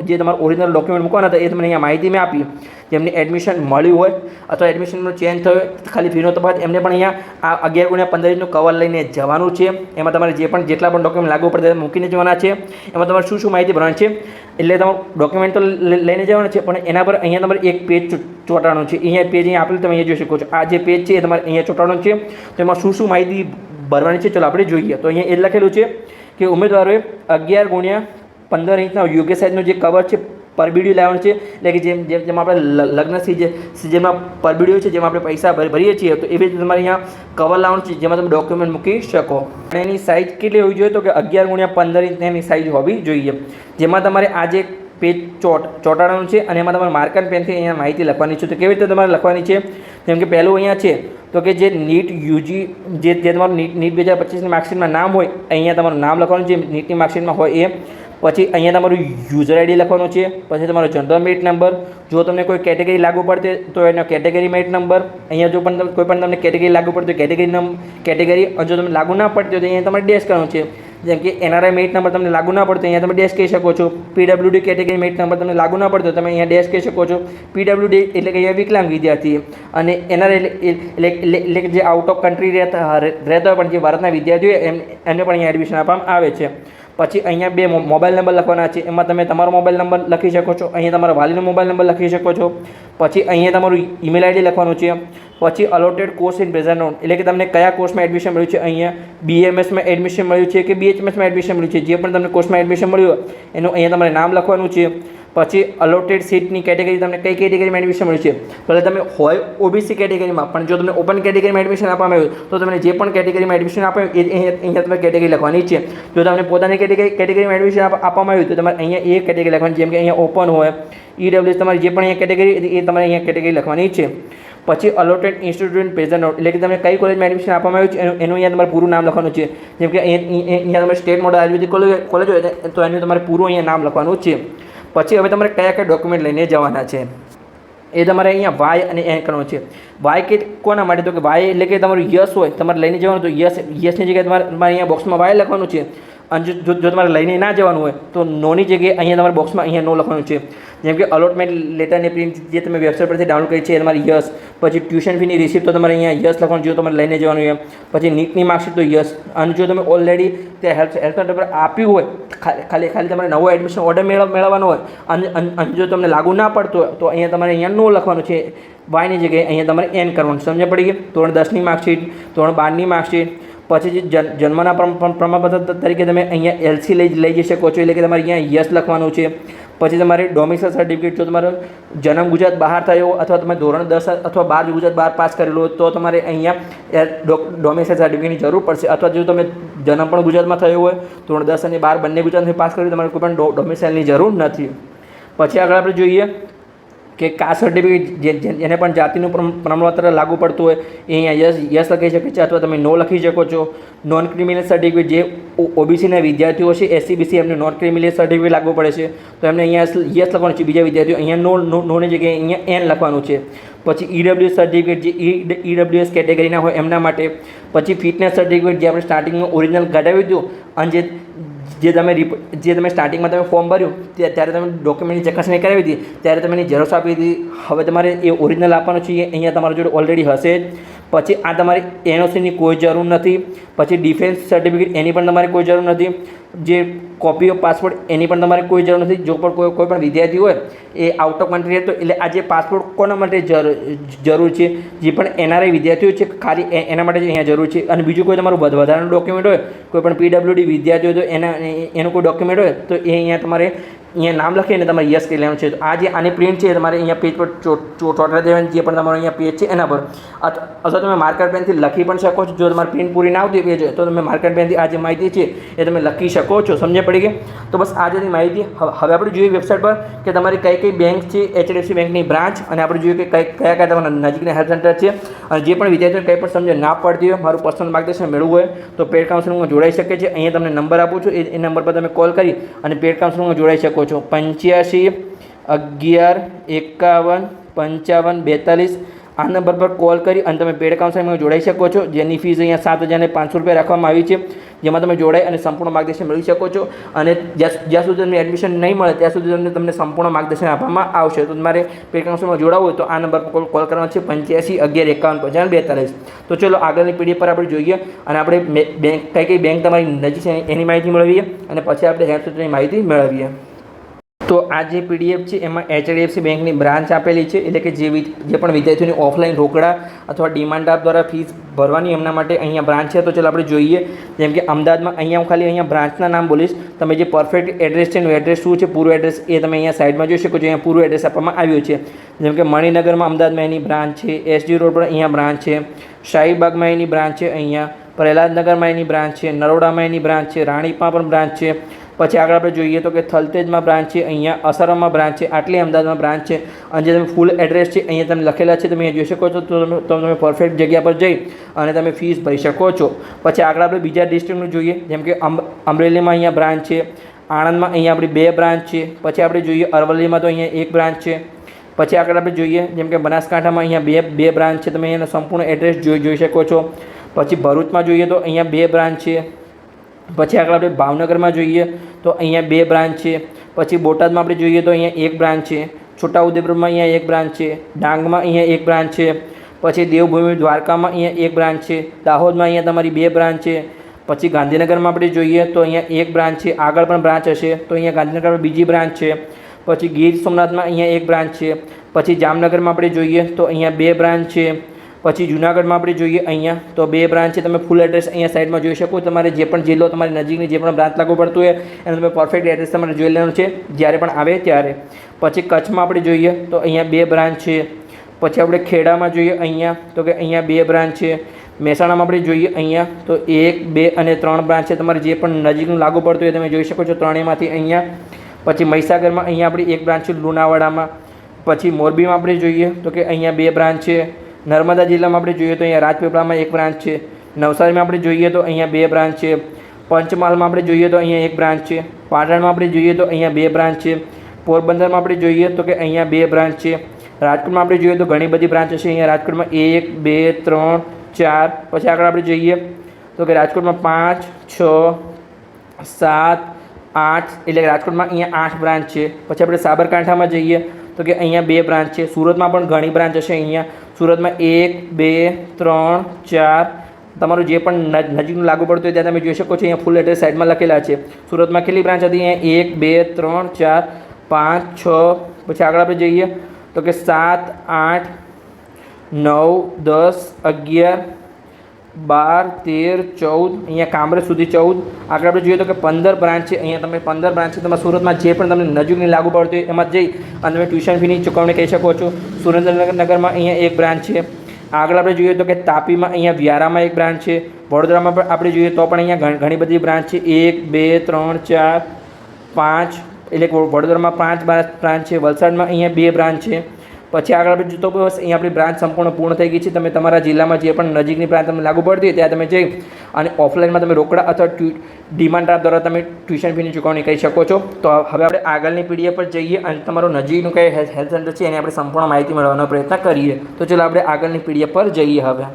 જે તમારું ઓરિજિનલ ડોક્યુમેન્ટ મૂકવાના હતા એ તમને અહીંયા માહિતી મેં આપી. જેમને એડમિશન મળ્યું હોય અથવા એડમિશનનો ચેન્જ થયો ખાલી ફીનો તફાવત એમને પણ અહીંયા આ 11x15 કવર લઈને જવાનું છે. એમાં તમારે જેટલા પણ ડોક્યુમેન્ટ લાગુ પડે મૂકીને જવાના છે. એમાં તમારે શું માહિતી ભરવાની છે એટલે તમારું ડોક્યુમેન્ટ તો લઈને જવાના છે પણ એના પર અહીંયા તમારે એક પેજ ચોંટાડવાનું છે. અહીંયા પેજ અહીંયા આપેલું તમે અહીંયા જોઈ શકો છો. આ જે પેજ છે એ તમારે અહીંયા ચોંટાડવાનું છે. તો એમાં શું માહિતી ભરવાની છે ચલો આપણે જોઈએ. તો અહીંયા એ લખેલું છે કે ઉમેદવારોએ 11x15 ઇંચના યોગ્ય સાઇઝનું જે કવર છે પરબીડિયું લાવવાનું છે. એટલે કે જેમ આપણે લગ્ન સિઝનમાં પરબીડિયું છે જેમાં આપણે પૈસા ભરીએ છીએ તો એવી રીતે તમારે અહીંયા કવર લાવવાનું છે જેમાં તમે ડોક્યુમેન્ટ મૂકી શકો. એની સાઇઝ કેટલી હોવી જોઈએ તો કે 11x15 ઇંચ એની સાઇઝ હોવી જોઈએ. જેમાં તમારે આ જે પેજ ચોંટાડવાનું છે અને એમાં તમારે માર્કર પેનથી અહીંયા માહિતી લખવાની છે. તો કેવી રીતે તમારે લખવાની છે જેમ કે પહેલું અહીંયા છે તો કે જે નીટ યુજી જે તમારું નીટ 2025ની માર્કશીટમાં નામ હોય અહીંયા તમારું નામ લખવાનું છે નીટની માર્કશીટમાં હોય એ. પછી અહીંયા તમારું યુઝર આઈડી લખવાનું છે. પછી તમારો જનરલ મેરિટ નંબર, જો તમને કોઈ કેટેગરી લાગુ પડશે તો એનો કેટેગરી મેરિટ નંબર. અહીંયા જો પણ કોઈ પણ તમને કેટેગરી લાગુ પડતી હોય કેટેગરી અને જો તમને લાગુ ના પડતી હોય તો અહીંયા તમારે ડેશ કરવાનું છે. જેમ કે એનઆરઆઈ મેરિટ નંબર તમને લાગુ ના પડતો અહીંયા તમે ડેશ કહી શકો છો. પીડબ્લ્યુડી કેટેગરી મેરિટ નંબર તમને લાગુ ના પડતો તમે અહીંયા ડેશ કહી શકો છો. પીડબ્લ્યુડી એટલે કે અહીંયા વિકલાંગ વિદ્યાર્થી અને એનઆરઆઈ એટલે કે જે આઉટ ઓફ કન્ટ્રી રહેતા હોય પણ જે ભારતના વિદ્યાર્થીઓ એમને પણ અહીંયા એડમિશન આપવામાં આવે છે. પછી અહીંયા બે મોબાઈલ નંબર લખવાના છે. એમાં તમે તમારો મોબાઈલ નંબર લખી શકો છો. અહીંયા તમારા વાલીનો મોબાઈલ નંબર લખી શકો છો. પછી અહીંયા તમારું ઈમેલ આઈડી લખવાનું છે. પછી allotted course in present not એટલે કે તમને કયા કોર્સમાં એડમિશન મળ્યું છે. અહીંયા બીએમએસમાં એડમિશન મળ્યું છે કે બીએચએમએસમાં એડમિશન મળ્યું છે. જે પણ તમને કોર્સમાં એડમિશન મળ્યું હોય એનું અહીંયા તમારે નામ લખવાનું છે. પછી અલોટેડ સીટની કેટેગરી તમને કઈ કેટેગરીમાં એડમિશન મળ્યું છે, ભલે તમે હોય ઓબીસી કેટેગરીમાં, પણ જો તમને ઓપન કેટેગરીમાં એડમિશન આપવામાં આવ્યું તો તમને જે પણ કેટેગરીમાં એડમિશન આપ્યું એ અહીંયા તમે કેટેગરી લખવાની છે. જો તમને પોતાની કેટેગરીમાં એડમિશન આપવામાં આવ્યું તો તમારે અહીંયા એ કેટેગરી લખવાની, જેમ કે અહીંયા ઓપન હોય, ઈડબ્લ્યુએસ, તમારી જે પણ અહીંયા કેટેગરી એ તમારે અહીંયા કેટેગરી લખવાની છે. પછી અલોટેડ ઇન્સ્ટિટ્યૂટ પ્રેઝન્ટ નોટ, એટલે કે તમને કઈ કોલેજમાં એડમિશન આપવામાં આવ્યું છે એનું અહીંયા તમારે પૂરું નામ લખવાનું છે. જેમ કે અહીંયા તમારે સ્ટેટ મોડલ આયુર્વેદિક કોલેજ હોય તો એનું તમારે પૂરું અહીંયા નામ લખવાનું છે. પછી હવે તમારે કયા કયા ડોક્યુમેન્ટ લઈને જવાના છે એ તમારે અહીંયા વાય અને એન કરવાનું છે. વાય કે કોના માટે, તો કે વાય એટલે કે તમારું યસ હોય તમારે લઈને જવાનું, તો યસની જગ્યાએ તમારે અહીંયા બોક્સમાં વાય લખવાનું છે. અને જો તમારે લઈને ના જવાનું હોય તો નોની જગ્યાએ અહીંયા તમારે બોક્સમાં અહીંયા નો લખવાનું છે. જેમ કે અલોટમેન્ટ લેટરની પ્રિન્ટ જે તમે વેબસાઇટ પરથી ડાઉનલોડ કરી છે એ તમારી યસ. પછી ટ્યુશન ફીની રિસિપ્ટ તો તમારે અહીંયા યસ લખવાનું, જો તમારે લઈને જવાનું હોય. પછી નીટની માર્કશીટ તો યસ. અને જો તમે ઓલરેડી તે હેલ્થ સેન્ટર પર આપ્યું હોય, ખાલી તમારે નવો એડમિશન ઓર્ડર મેળવવાનો હોય અને જો તમને લાગુ ના પડતો હોય તો અહીંયા તમારે અહીંયા નો લખવાનું છે, વાયની જગ્યાએ અહીંયા તમારે એન કરવાનું. સમજ પડી ગઈ? ધોરણ 10ની માર્કશીટ, ધોરણ 12ની માર્કશીટ. પછી જે જન્મના પ્રમાણપત્ર તરીકે તમે અહીંયા એલસી લઈ જઈ શકો છો, એટલે કે તમારે અહીંયા યસ લખવાનું છે. પછી તમારે ડોમિસાઇલ સર્ટિફિકેટ, જો તમારો જન્મ ગુજરાત બહાર થયો અથવા તમે ધોરણ 10 અથવા 12 ગુજરાત બહાર પાસ કરેલો હોય તો તમારે અહીંયા ડોમિસાઇલ સર્ટિફિકેટની જરૂર પડશે. અથવા જો તમે જન્મ પણ ગુજરાતમાં થયો હોય, ધોરણ 10 અને 12 બંને ગુજરાતથી પાસ કર્યું, તમારે કોઈ પણ ડોમિસાઇલની જરૂર નથી. પછી આગળ આપણે જોઈએ કે કાસ્ટ સર્ટિફિકેટ જેને પણ જાતિનું પ્રમાણપત્ર લાગુ પડતું હોય એ અહીંયા યસ લખી શકે છે અથવા તમે નો લખી શકો છો. નોન ક્રિમિનલ સર્ટિફિકેટ, જે ઓબીસીના વિદ્યાર્થીઓ છે, એસસીબીસી, એમને નોન ક્રિમિનલ સર્ટિફિકેટ લાગુ પડે છે તો એમને અહીંયા યસ લખવાનું છે. બીજા વિદ્યાર્થીઓ અહીંયા નોની જગ્યાએ અહીંયા એન લખવાનું છે. પછી ઈડબ્લ્યુએસ સર્ટિફિકેટ, જે ઈડબ્લ્યુએસ કેટેગરીના હોય એમના માટે. પછી ફિટનેસ સર્ટિફિકેટ, જે આપણે સ્ટાર્ટિંગમાં ઓરિજિનલ કઢાવ્યું હતું અને જે તમે સ્ટાર્ટિંગમાં તમે ફોર્મ ભર્યું ત્યારે તમે ડોક્યુમેન્ટની ચકાસણી કરાવી હતી ત્યારે તમે એની ઝેરોક્ષ આપી હતી, હવે તમારે એ ઓરિજિનલ આપવાનું છે, અહીંયા તમારા જોડે ઓલરેડી હશે જ. પછી આ તમારી એનઓસીની કોઈ જરૂર નથી. પછી ડિફેન્સ સર્ટિફિકેટ, એની પણ તમારે કોઈ જરૂર નથી. જે કોપી ઓફ પાસપોર્ટ, એની પણ તમારે કોઈ જરૂર નથી. જો પણ કોઈ પણ વિદ્યાર્થી હોય એ આઉટ ઓફ કન્ટ્રી રહેતો, એટલે આ જે પાસપોર્ટ કોના માટે જરૂર છે, જે પણ એનઆરઆઈ વિદ્યાર્થીઓ છે ખાલી એના માટે અહીંયા જરૂર છે. અને બીજું કોઈ તમારું વધારાનું ડોક્યુમેન્ટ હોય, કોઈ પણ પીડબ્લ્યુડી વિદ્યાર્થીઓ હોય તો એનું કોઈ ડોક્યુમેન્ટ હોય તો એ અહીંયા તમારે અહીંયા નામ લખીને તમારે યસ કરી લેવાનું છે. તો આ જે આની પ્રિન્ટ છે તમારે અહીંયા પેજ પર ચોંટાડી દેવાની, જે પણ તમારો અહીંયા પેજ છે એના પર. અથવા તમે માર્કર પેનથી લખી પણ શકો છો. જો તમારી પ્રિન્ટ પૂરી ના આવતી પેજ તો તમે માર્કર પેનથી આ જે માહિતી છે એ તમે લખી શકો છો. સમજ પડી ગઈ? તો બસ આ જેની માહિતી. હવે આપણે જોઈએ વેબસાઇટ પર કે તમારી કઈ કઈ બેંક છે, એચડીએફસી બેંકની બ્રાન્ચ, અને આપણે જોઈએ કે કયા કયા તમારા નજીકના હેલ્થ સેન્ટર છે. અને જે પણ વિદ્યાર્થીઓને કંઈ પણ સમજ ના પડતી હોય, મારું પર્સનલ માર્ગદર્શન મેળવવું હોય તો પેડ કાઉન્સલિંગમાં જોડાઈ શકે છે. અહીંયા તમને નંબર આપું છું, એ નંબર પર તમે કોલ કરી અને પેડ કાઉન્સલિંગમાં જોડાઈ શકો છો. 85 11 51 55 42 આ નંબર પર કોલ કરી અને તમે પેડ કાઉન્સલિંગમાં જોડાઈ શકો છો. જેની ફીસ અહીંયા 7,500 રૂપિયા રાખવામાં આવી છે, જેમાં તમે જોડાઈ અને સંપૂર્ણ માર્ગદર્શન મેળવી શકો છો. અને જ્યાં સુધી તમને એડમિશન નહીં મળે ત્યાં સુધી તમને સંપૂર્ણ માર્ગદર્શન આપવામાં આવશે. તો તમારે પેડ કાઉન્સલિંગમાં જોડાવવું હોય તો આ નંબર પર કોલ કરવાનો છે, 85 11 51 55 42. તો ચલો આગળની પીડીએફ પર આપણે જોઈએ અને આપણે બેંક કઈ બેંક તમારી નજીક છે એની માહિતી મેળવીએ અને પછી આપણે હેલ્થ સેન્ટરની માહિતી મેળવીએ. તો આ જે પીડીએફ છે એમાં એચડીએફસી બેંકની બ્રાન્ચ આપેલી છે, એટલે કે જે પણ વિદ્યાર્થીઓની ઓફલાઈન રોકડા અથવા ડિમાન્ડ ડ્રાફ્ટ દ્વારા ફીસ ભરવાની એમના માટે અહીંયા બ્રાન્ચ છે. તો ચાલો આપણે જોઈએ. જેમ કે અમદાવાદમાં અહીંયા હું ખાલી અહીંયા બ્રાન્ચના નામ બોલીશ. તમે જે પરફેક્ટ એડ્રેસ છે એનું એડ્રેસ શું છે, પૂરું એડ્રેસ એ તમે અહીંયા સાઈડમાં જોઈ શકો છો. અહીંયા પૂરું એડ્રેસ આપવામાં આવ્યું છે. જેમ કે મણિનગરમાં અમદાવાદમાં એની બ્રાન્ચ છે, એસજી રોડ પર અહીંયા બ્રાન્ચ છે, શાહીબાગમાં એની બ્રાન્ચ છે, અહીંયા પ્રહલાદનગરમાં એની બ્રાન્ચ છે, નરોડામાં એની બ્રાન્ચ છે, રાણીપમાં પણ બ્રાન્ચ છે. પછી આગળ આપણે જોઈએ તો કે થલતેજમાં બ્રાન્ચ છે, અહીંયા અસારામાં બ્રાન્ચ છે, આટલી અમદાવાદમાં બ્રાન્ચ છે. અને જે તમે ફૂલ એડ્રેસ છે અહીંયા તમે લખેલા છે, તમે જોઈ શકો છો. તો તમે પરફેક્ટ જગ્યા પર જઈ અને તમે ફીસ ભરી શકો છો. પછી આગળ આપણે બીજા ડિસ્ટ્રિક્ટનું જોઈએ. જેમ કે અમરેલીમાં અહીંયા બ્રાન્ચ છે, આણંદમાં અહીંયા આપણી 2 બ્રાન્ચ છે. પછી આપણે જોઈએ અરવલ્લીમાં તો અહીંયા 1 બ્રાન્ચ છે. પછી આગળ આપણે જોઈએ જેમ કે બનાસકાંઠામાં અહીંયા બે બ્રાન્ચ છે, તમે અહીંયાનો સંપૂર્ણ એડ્રેસ જોઈ શકો છો. પછી ભરૂચમાં જોઈએ તો અહીંયા 2 બ્રાન્ચ છે. પછી આગળ આપણે ભાવનગરમાં જોઈએ તો અહીંયા 2 બ્રાન્ચ છે. પછી બોટાદમાં આપણે જોઈએ તો અહીંયા 1 બ્રાન્ચ છે. છોટાઉદેપુરમાં અહીંયા 1 બ્રાન્ચ છે. ડાંગમાં અહીંયા 1 બ્રાન્ચ છે. પછી દેવભૂમિ દ્વારકામાં અહીંયા 1 બ્રાન્ચ છે. દાહોદમાં અહીંયા તમારી 2 બ્રાન્ચ છે. પછી ગાંધીનગરમાં આપણે જોઈએ તો અહીંયા 1 બ્રાન્ચ છે. આગળ પણ બ્રાન્ચ હશે તો અહીંયા ગાંધીનગરમાં બીજી બ્રાન્ચ છે. પછી ગીર સોમનાથમાં અહીંયા 1 બ્રાન્ચ છે. પછી જામનગરમાં આપણે જોઈએ તો અહીંયા 2 બ્રાન્ચ છે. પછી જુનાગઢમાં આપણે જોઈએ અહીંયા તો 2 બ્રાન્ચ છે. તમે ફૂલ એડ્રેસ અહીંયા સાઈડમાં જોઈ શકો. તમારે જે પણ જિલ્લો તમારી નજીકની જે પણ બ્રાન્ચ લાગુ પડતું હોય એનું તમે પરફેક્ટ એડ્રેસ તમારે જોઈ લેવાનું છે જ્યારે પણ આવે ત્યારે. પછી કચ્છમાં આપણે જોઈએ તો અહીંયા 2 બ્રાન્ચ છે. પછી આપણે ખેડામાં જોઈએ અહીંયા તો કે અહીંયા 2 બ્રાન્ચ છે. મહેસાણામાં આપણે જોઈએ અહીંયા તો 1, 2 અને 3 બ્રાન્ચ છે. તમારે જે પણ નજીકનું લાગુ પડતું હોય તમે જોઈ શકો છો ત્રણેયમાંથી અહીંયા. પછી મહીસાગરમાં અહીંયા આપણી 1 બ્રાન્ચ છે લુણાવાડામાં. પછી મોરબીમાં આપણે જોઈએ તો કે અહીંયા 2 બ્રાન્ચ છે. નર્મદા જિલ્લામાં આપણે જોઈએ તો અહીંયા રાજપીપળામાં 1 બ્રાન્ચ છે. નવસારીમાં આપણે જોઈએ તો અહીંયા 2 બ્રાન્ચ છે. પંચમહાલમાં આપણે જોઈએ તો અહીંયા 1 બ્રાન્ચ છે. પાટણમાં આપણે જોઈએ તો અહીંયા 2 બ્રાન્ચ છે. પોરબંદરમાં આપણે જોઈએ તો કે અહીંયા 2 બ્રાન્ચ છે. રાજકોટમાં આપણે જોઈએ તો ઘણી બધી બ્રાન્ચ છે. અહીંયા રાજકોટમાં 1, 2, 3, 4. પછી આગળ આપણે જોઈએ તો કે રાજકોટમાં 5, 6, 7, 8 એટલે રાજકોટમાં અહીંયા 8 બ્રાન્ચ છે. પછી આપણે સાબરકાંઠામાં જઈએ તો કે અહીંયા 2 બ્રાન્ચ છે. સુરતમાં પણ ઘણી બ્રાન્ચ હશે. અહીંયા સુરતમાં 1, 2, 3, 4. તમારું જે પણ નજીકનું લાગુ પડતું હોય ત્યાં તમે જોઈ શકો છો. અહીંયા ફૂલ એડ્રેસ સાઈડમાં લખેલા છે. સુરતમાં કેટલી બ્રાન્ચ હતી? અહીંયા 1, 2, 3, 4, 5, 6. પછી આગળ આપણે જઈએ તો કે 7, 8, 9, 10, 11, 12, 13, 14. અહીંયા કામરેજ સુધી 14. આગળ આપણે જોઈએ તો કે 15 બ્રાન્ચ છે. અહીંયા તમે 15 બ્રાન્ચ છે. તમારા સુરતમાં જે પણ તમને નજીકની લાગુ પડતું હોય એમાં જઈ અને તમે ટ્યુશન ફીની ચૂકવણી કરી શકો છો. સુરેન્દ્રનગરમાં અહીંયા 1 બ્રાન્ચ છે. આગળ આપણે જોઈએ તો કે તાપીમાં અહીંયા વ્યારામાં 1 બ્રાન્ચ છે. વડોદરામાં પણ આપણે જોઈએ તો પણ અહીંયા ઘણી બધી બ્રાન્ચ છે. 1, 2, 3, 4, 5 એટલે વડોદરામાં 5 બ્રાન્ચ છે. વલસાડમાં અહીંયા 2 બ્રાન્ચ છે. પછી આગળ આપણે જોતો બસ અહીંયા આપણી બ્રાન્ચ સંપૂર્ણ પૂર્ણ થઈ ગઈ છે. તમે તમારા જિલ્લામાં જે પણ નજીકની બ્રાન્ચ તમને લાગુ પડતી હોય ત્યાં તમે જઈ અને ઓફલાઈનમાં તમે રોકડા અથવા ડિમાન્ડ ડ્રાફ્ટ દ્વારા તમે ટ્યુશન ફીની ચૂકવણી કરી શકો છો. તો હવે આપણે આગળની પીડીએફ પર જઈએ અને તમારું નજીકનું કઈ હેલ્થ સેન્ટર છે એની આપણે સંપૂર્ણ માહિતી મેળવવાનો પ્રયત્ન કરીએ. તો ચલો આપણે આગળની પીડીએફ પર જઈએ. હવે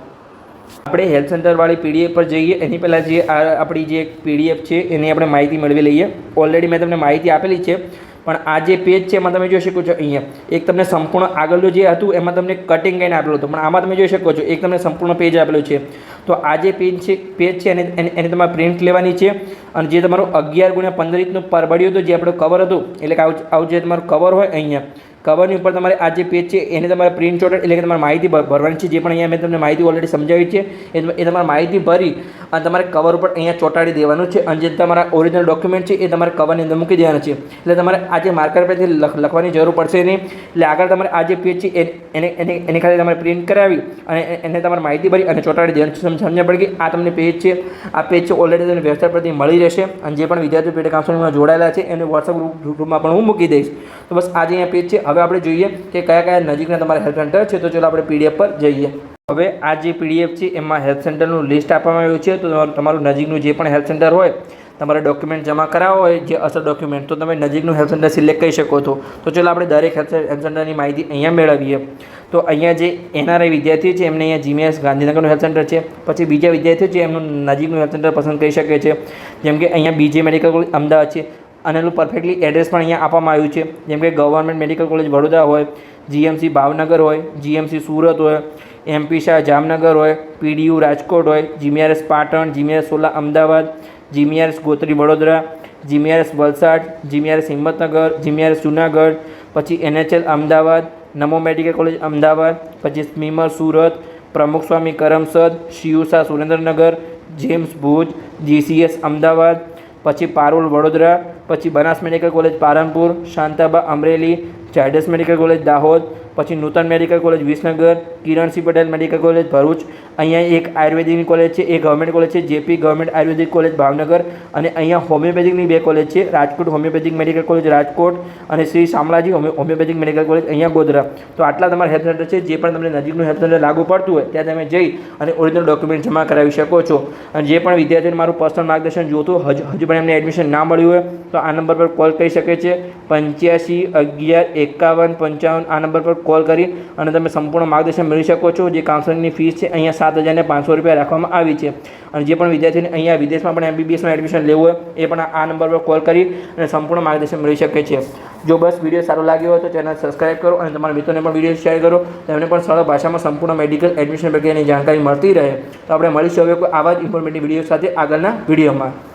આપણે હેલ્થ સેન્ટરવાળી પીડીએફ પર જઈએ એની પહેલાં જે આપણી જે પીડીએફ છે એની આપણે માહિતી મેળવી લઈએ. ઓલરેડી મેં તમને માહિતી આપેલી છે પણ આ જે પેજ છે એમાં તમે જોઈ શકો છો અહીંયા એક તમને સંપૂર્ણ આગળનું જે હતું એમાં તમને કટિંગ કરીને આપેલું હતું પણ આમાં તમે જોઈ શકો છો એક તમને સંપૂર્ણ પેજ આપેલું છે. તો આ જે પેજ છે એને તમારે પ્રિન્ટ લેવાની છે અને જે તમારું 11x15 ઇંચનું પરબડિયું હતું જે આપણું કવર હતું એટલે કે આવું જે તમારું કવર હોય અહીંયા કવરની ઉપર તમારે આ જે પેજ છે એને તમારે પ્રિન્ટ શોટ એટલે કે તમારે માહિતી ભરવાની છે. જે પણ અહીંયા મેં તમને માહિતી ઓલરેડી સમજાવી છે એ તમારે માહિતી ભરી અને તમારે કવર ઉપર અહીંયા ચોંટાડી દેવાનું છે અને જે તમારા ઓરિજિનલ ડોક્યુમેન્ટ છે એ તમારે કવરની અંદર મૂકી દેવાના છે. એટલે તમારે આ જે માર્કર પેજથી લખવાની જરૂર પડશે નહીં. એટલે આગળ તમારે આ જે પેજ છે એને ખાલી તમારે પ્રિન્ટ કરાવી અને એને તમારે માહિતી ભરી અને ચોંટાડી દેવાની છે. સમજ્યા પડે કે આ તમને પેજ છે. આ પેજ છે ઓલરેડી તમને વેબસાઇટ પરથી મળી રહેશે અને જે પણ વિદ્યાર્થીઓ પેડ કાઉન્સેલિંગમાં જોડાયેલા છે એને વોટ્સઅપ ગ્રુપમાં પણ હું મૂકી દઈશ. તો બસ આ જે અહીંયા પેજ છે. હવે આપણે જોઈએ કે કયા નજીકના તમારા હેલ્થ સેન્ટર છે. તો ચલો આપણે પીડીએફ પર જઈએ. હવે આ જે પીડીએફ છે એમાં હેલ્થ સેન્ટરનું લિસ્ટ આપવામાં આવ્યું છે. તો તમારું નજીકનું જે પણ હેલ્થ સેન્ટર હોય તમારે ડોક્યુમેન્ટ જમા કરાવવા હોય જે અસલ ડોક્યુમેન્ટ તો તમે નજીકનું હેલ્થ સેન્ટર સિલેક્ટ કરી શકો છો. તો ચલો આપણે દરેક હેલ્થ સેન્ટરની માહિતી અહીંયા મેળવીએ. તો અહીંયા જે NRI વિદ્યાર્થી છે એમને અહીંયા GMS ગાંધીનગરનું હેલ્થ સેન્ટર છે. પછી બીજા વિદ્યાર્થીઓ છે એમનું નજીકનું હેલ્થ સેન્ટર પસંદ કરી શકે છે. જેમ કે અહીંયા BJ મેડિકલ કોલેજ અમદાવાદ છે અને એનું પરફેક્ટલી એડ્રેસ પણ અહીંયા આપવામાં આવ્યું છે. જેમ કે ગવર્મેન્ટ મેડિકલ કોલેજ વડોદરા હોય, GMC ભાવનગર હોય, GMC સુરત હોય, MP શાહ જામનગર હોય, PDU રાજકોટ હોય, GMRS Patan, GMRS Sola Ahmedabad, GMRS Gotri Vadodara, GMRS Valsad, GMRS Himmatnagar, GMRS Junagadh, પછી NHL Ahmedabad, Namo medical college Ahmedabad, પછી સ્મીમર સુરત, પ્રમુખ સ્વામી કરમસદ, શિવ શાહ સુરેન્દ્રનગર, જેમ્સ ભુજ, GCS અમદાવાદ, પછી પારુલ વડોદરા, પછી Banas medical college Palanpur, Shantaba Amreli, Zydus medical college Dahod, પછી Nutan medical college Visnagar, Kiransinh Patel medical college Bharuch. અહીંયા એક આયુર્વેદિકની કોલેજ છે, એક ગવર્મેન્ટ કોલેજ છે JP government ayurvedic college Bhavnagar અને અહીંયા હોમિયોપેથિકની 2 કોલેજ છે Rajkot homeopathic medical college Rajkot અને Shri Shamlaji homeopathic medical college અહીંયા ગોધરા. તો આટલા તમારા હેલ્થ સેન્ટર છે. જે પણ તમને નજીકનું હેલ્થ સેન્ટર લાગુ પડતું હોય ત્યાં તમે જઈ અને ઓરિજિનલ ડોક્યુમેન્ટ જમા કરાવી શકો છો. અને જે પણ વિદ્યાર્થીઓને મારું પર્સનલ માર્ગદર્શન જોતું હજુ પણ એમને એડમિશન ના મળ્યું હોય તો આ નંબર પર કોલ કરી શકે છે 85 11 51 55. આ નંબર પર કોલ કરી અને તમે સંપૂર્ણ માર્ગદર્શન મેળવી શકો છો. જે કાઉન્સેલિંગની ફીસ છે અહીંયા 7,500 રૂપિયા રાખવામાં આવી છે. અને જે પણ વિદ્યાર્થીને અહીંયા વિદેશમાં પણ MBBSમાં એડમિશન લેવું હોય એ પણ આ નંબર પર કોલ કરી અને સંપૂર્ણ માર્ગદર્શન મેળવી શકે છે. જો બસ વિડીયો સારો લાગ્યો હોય તો ચેનલ સબસ્ક્રાઈબ કરો અને તમારા મિત્રોને પણ વિડીયો શેર કરો. તેમને પણ સરળ ભાષામાં સંપૂર્ણ મેડિકલ એડમિશન પ્રક્રિયાની જાણકારી મળતી રહે. તો આપણે મળીશું હવે કોઈ આવા જ ઇન્ફોર્મેટિવ વિડીયો સાથે આગળના વિડીયોમાં.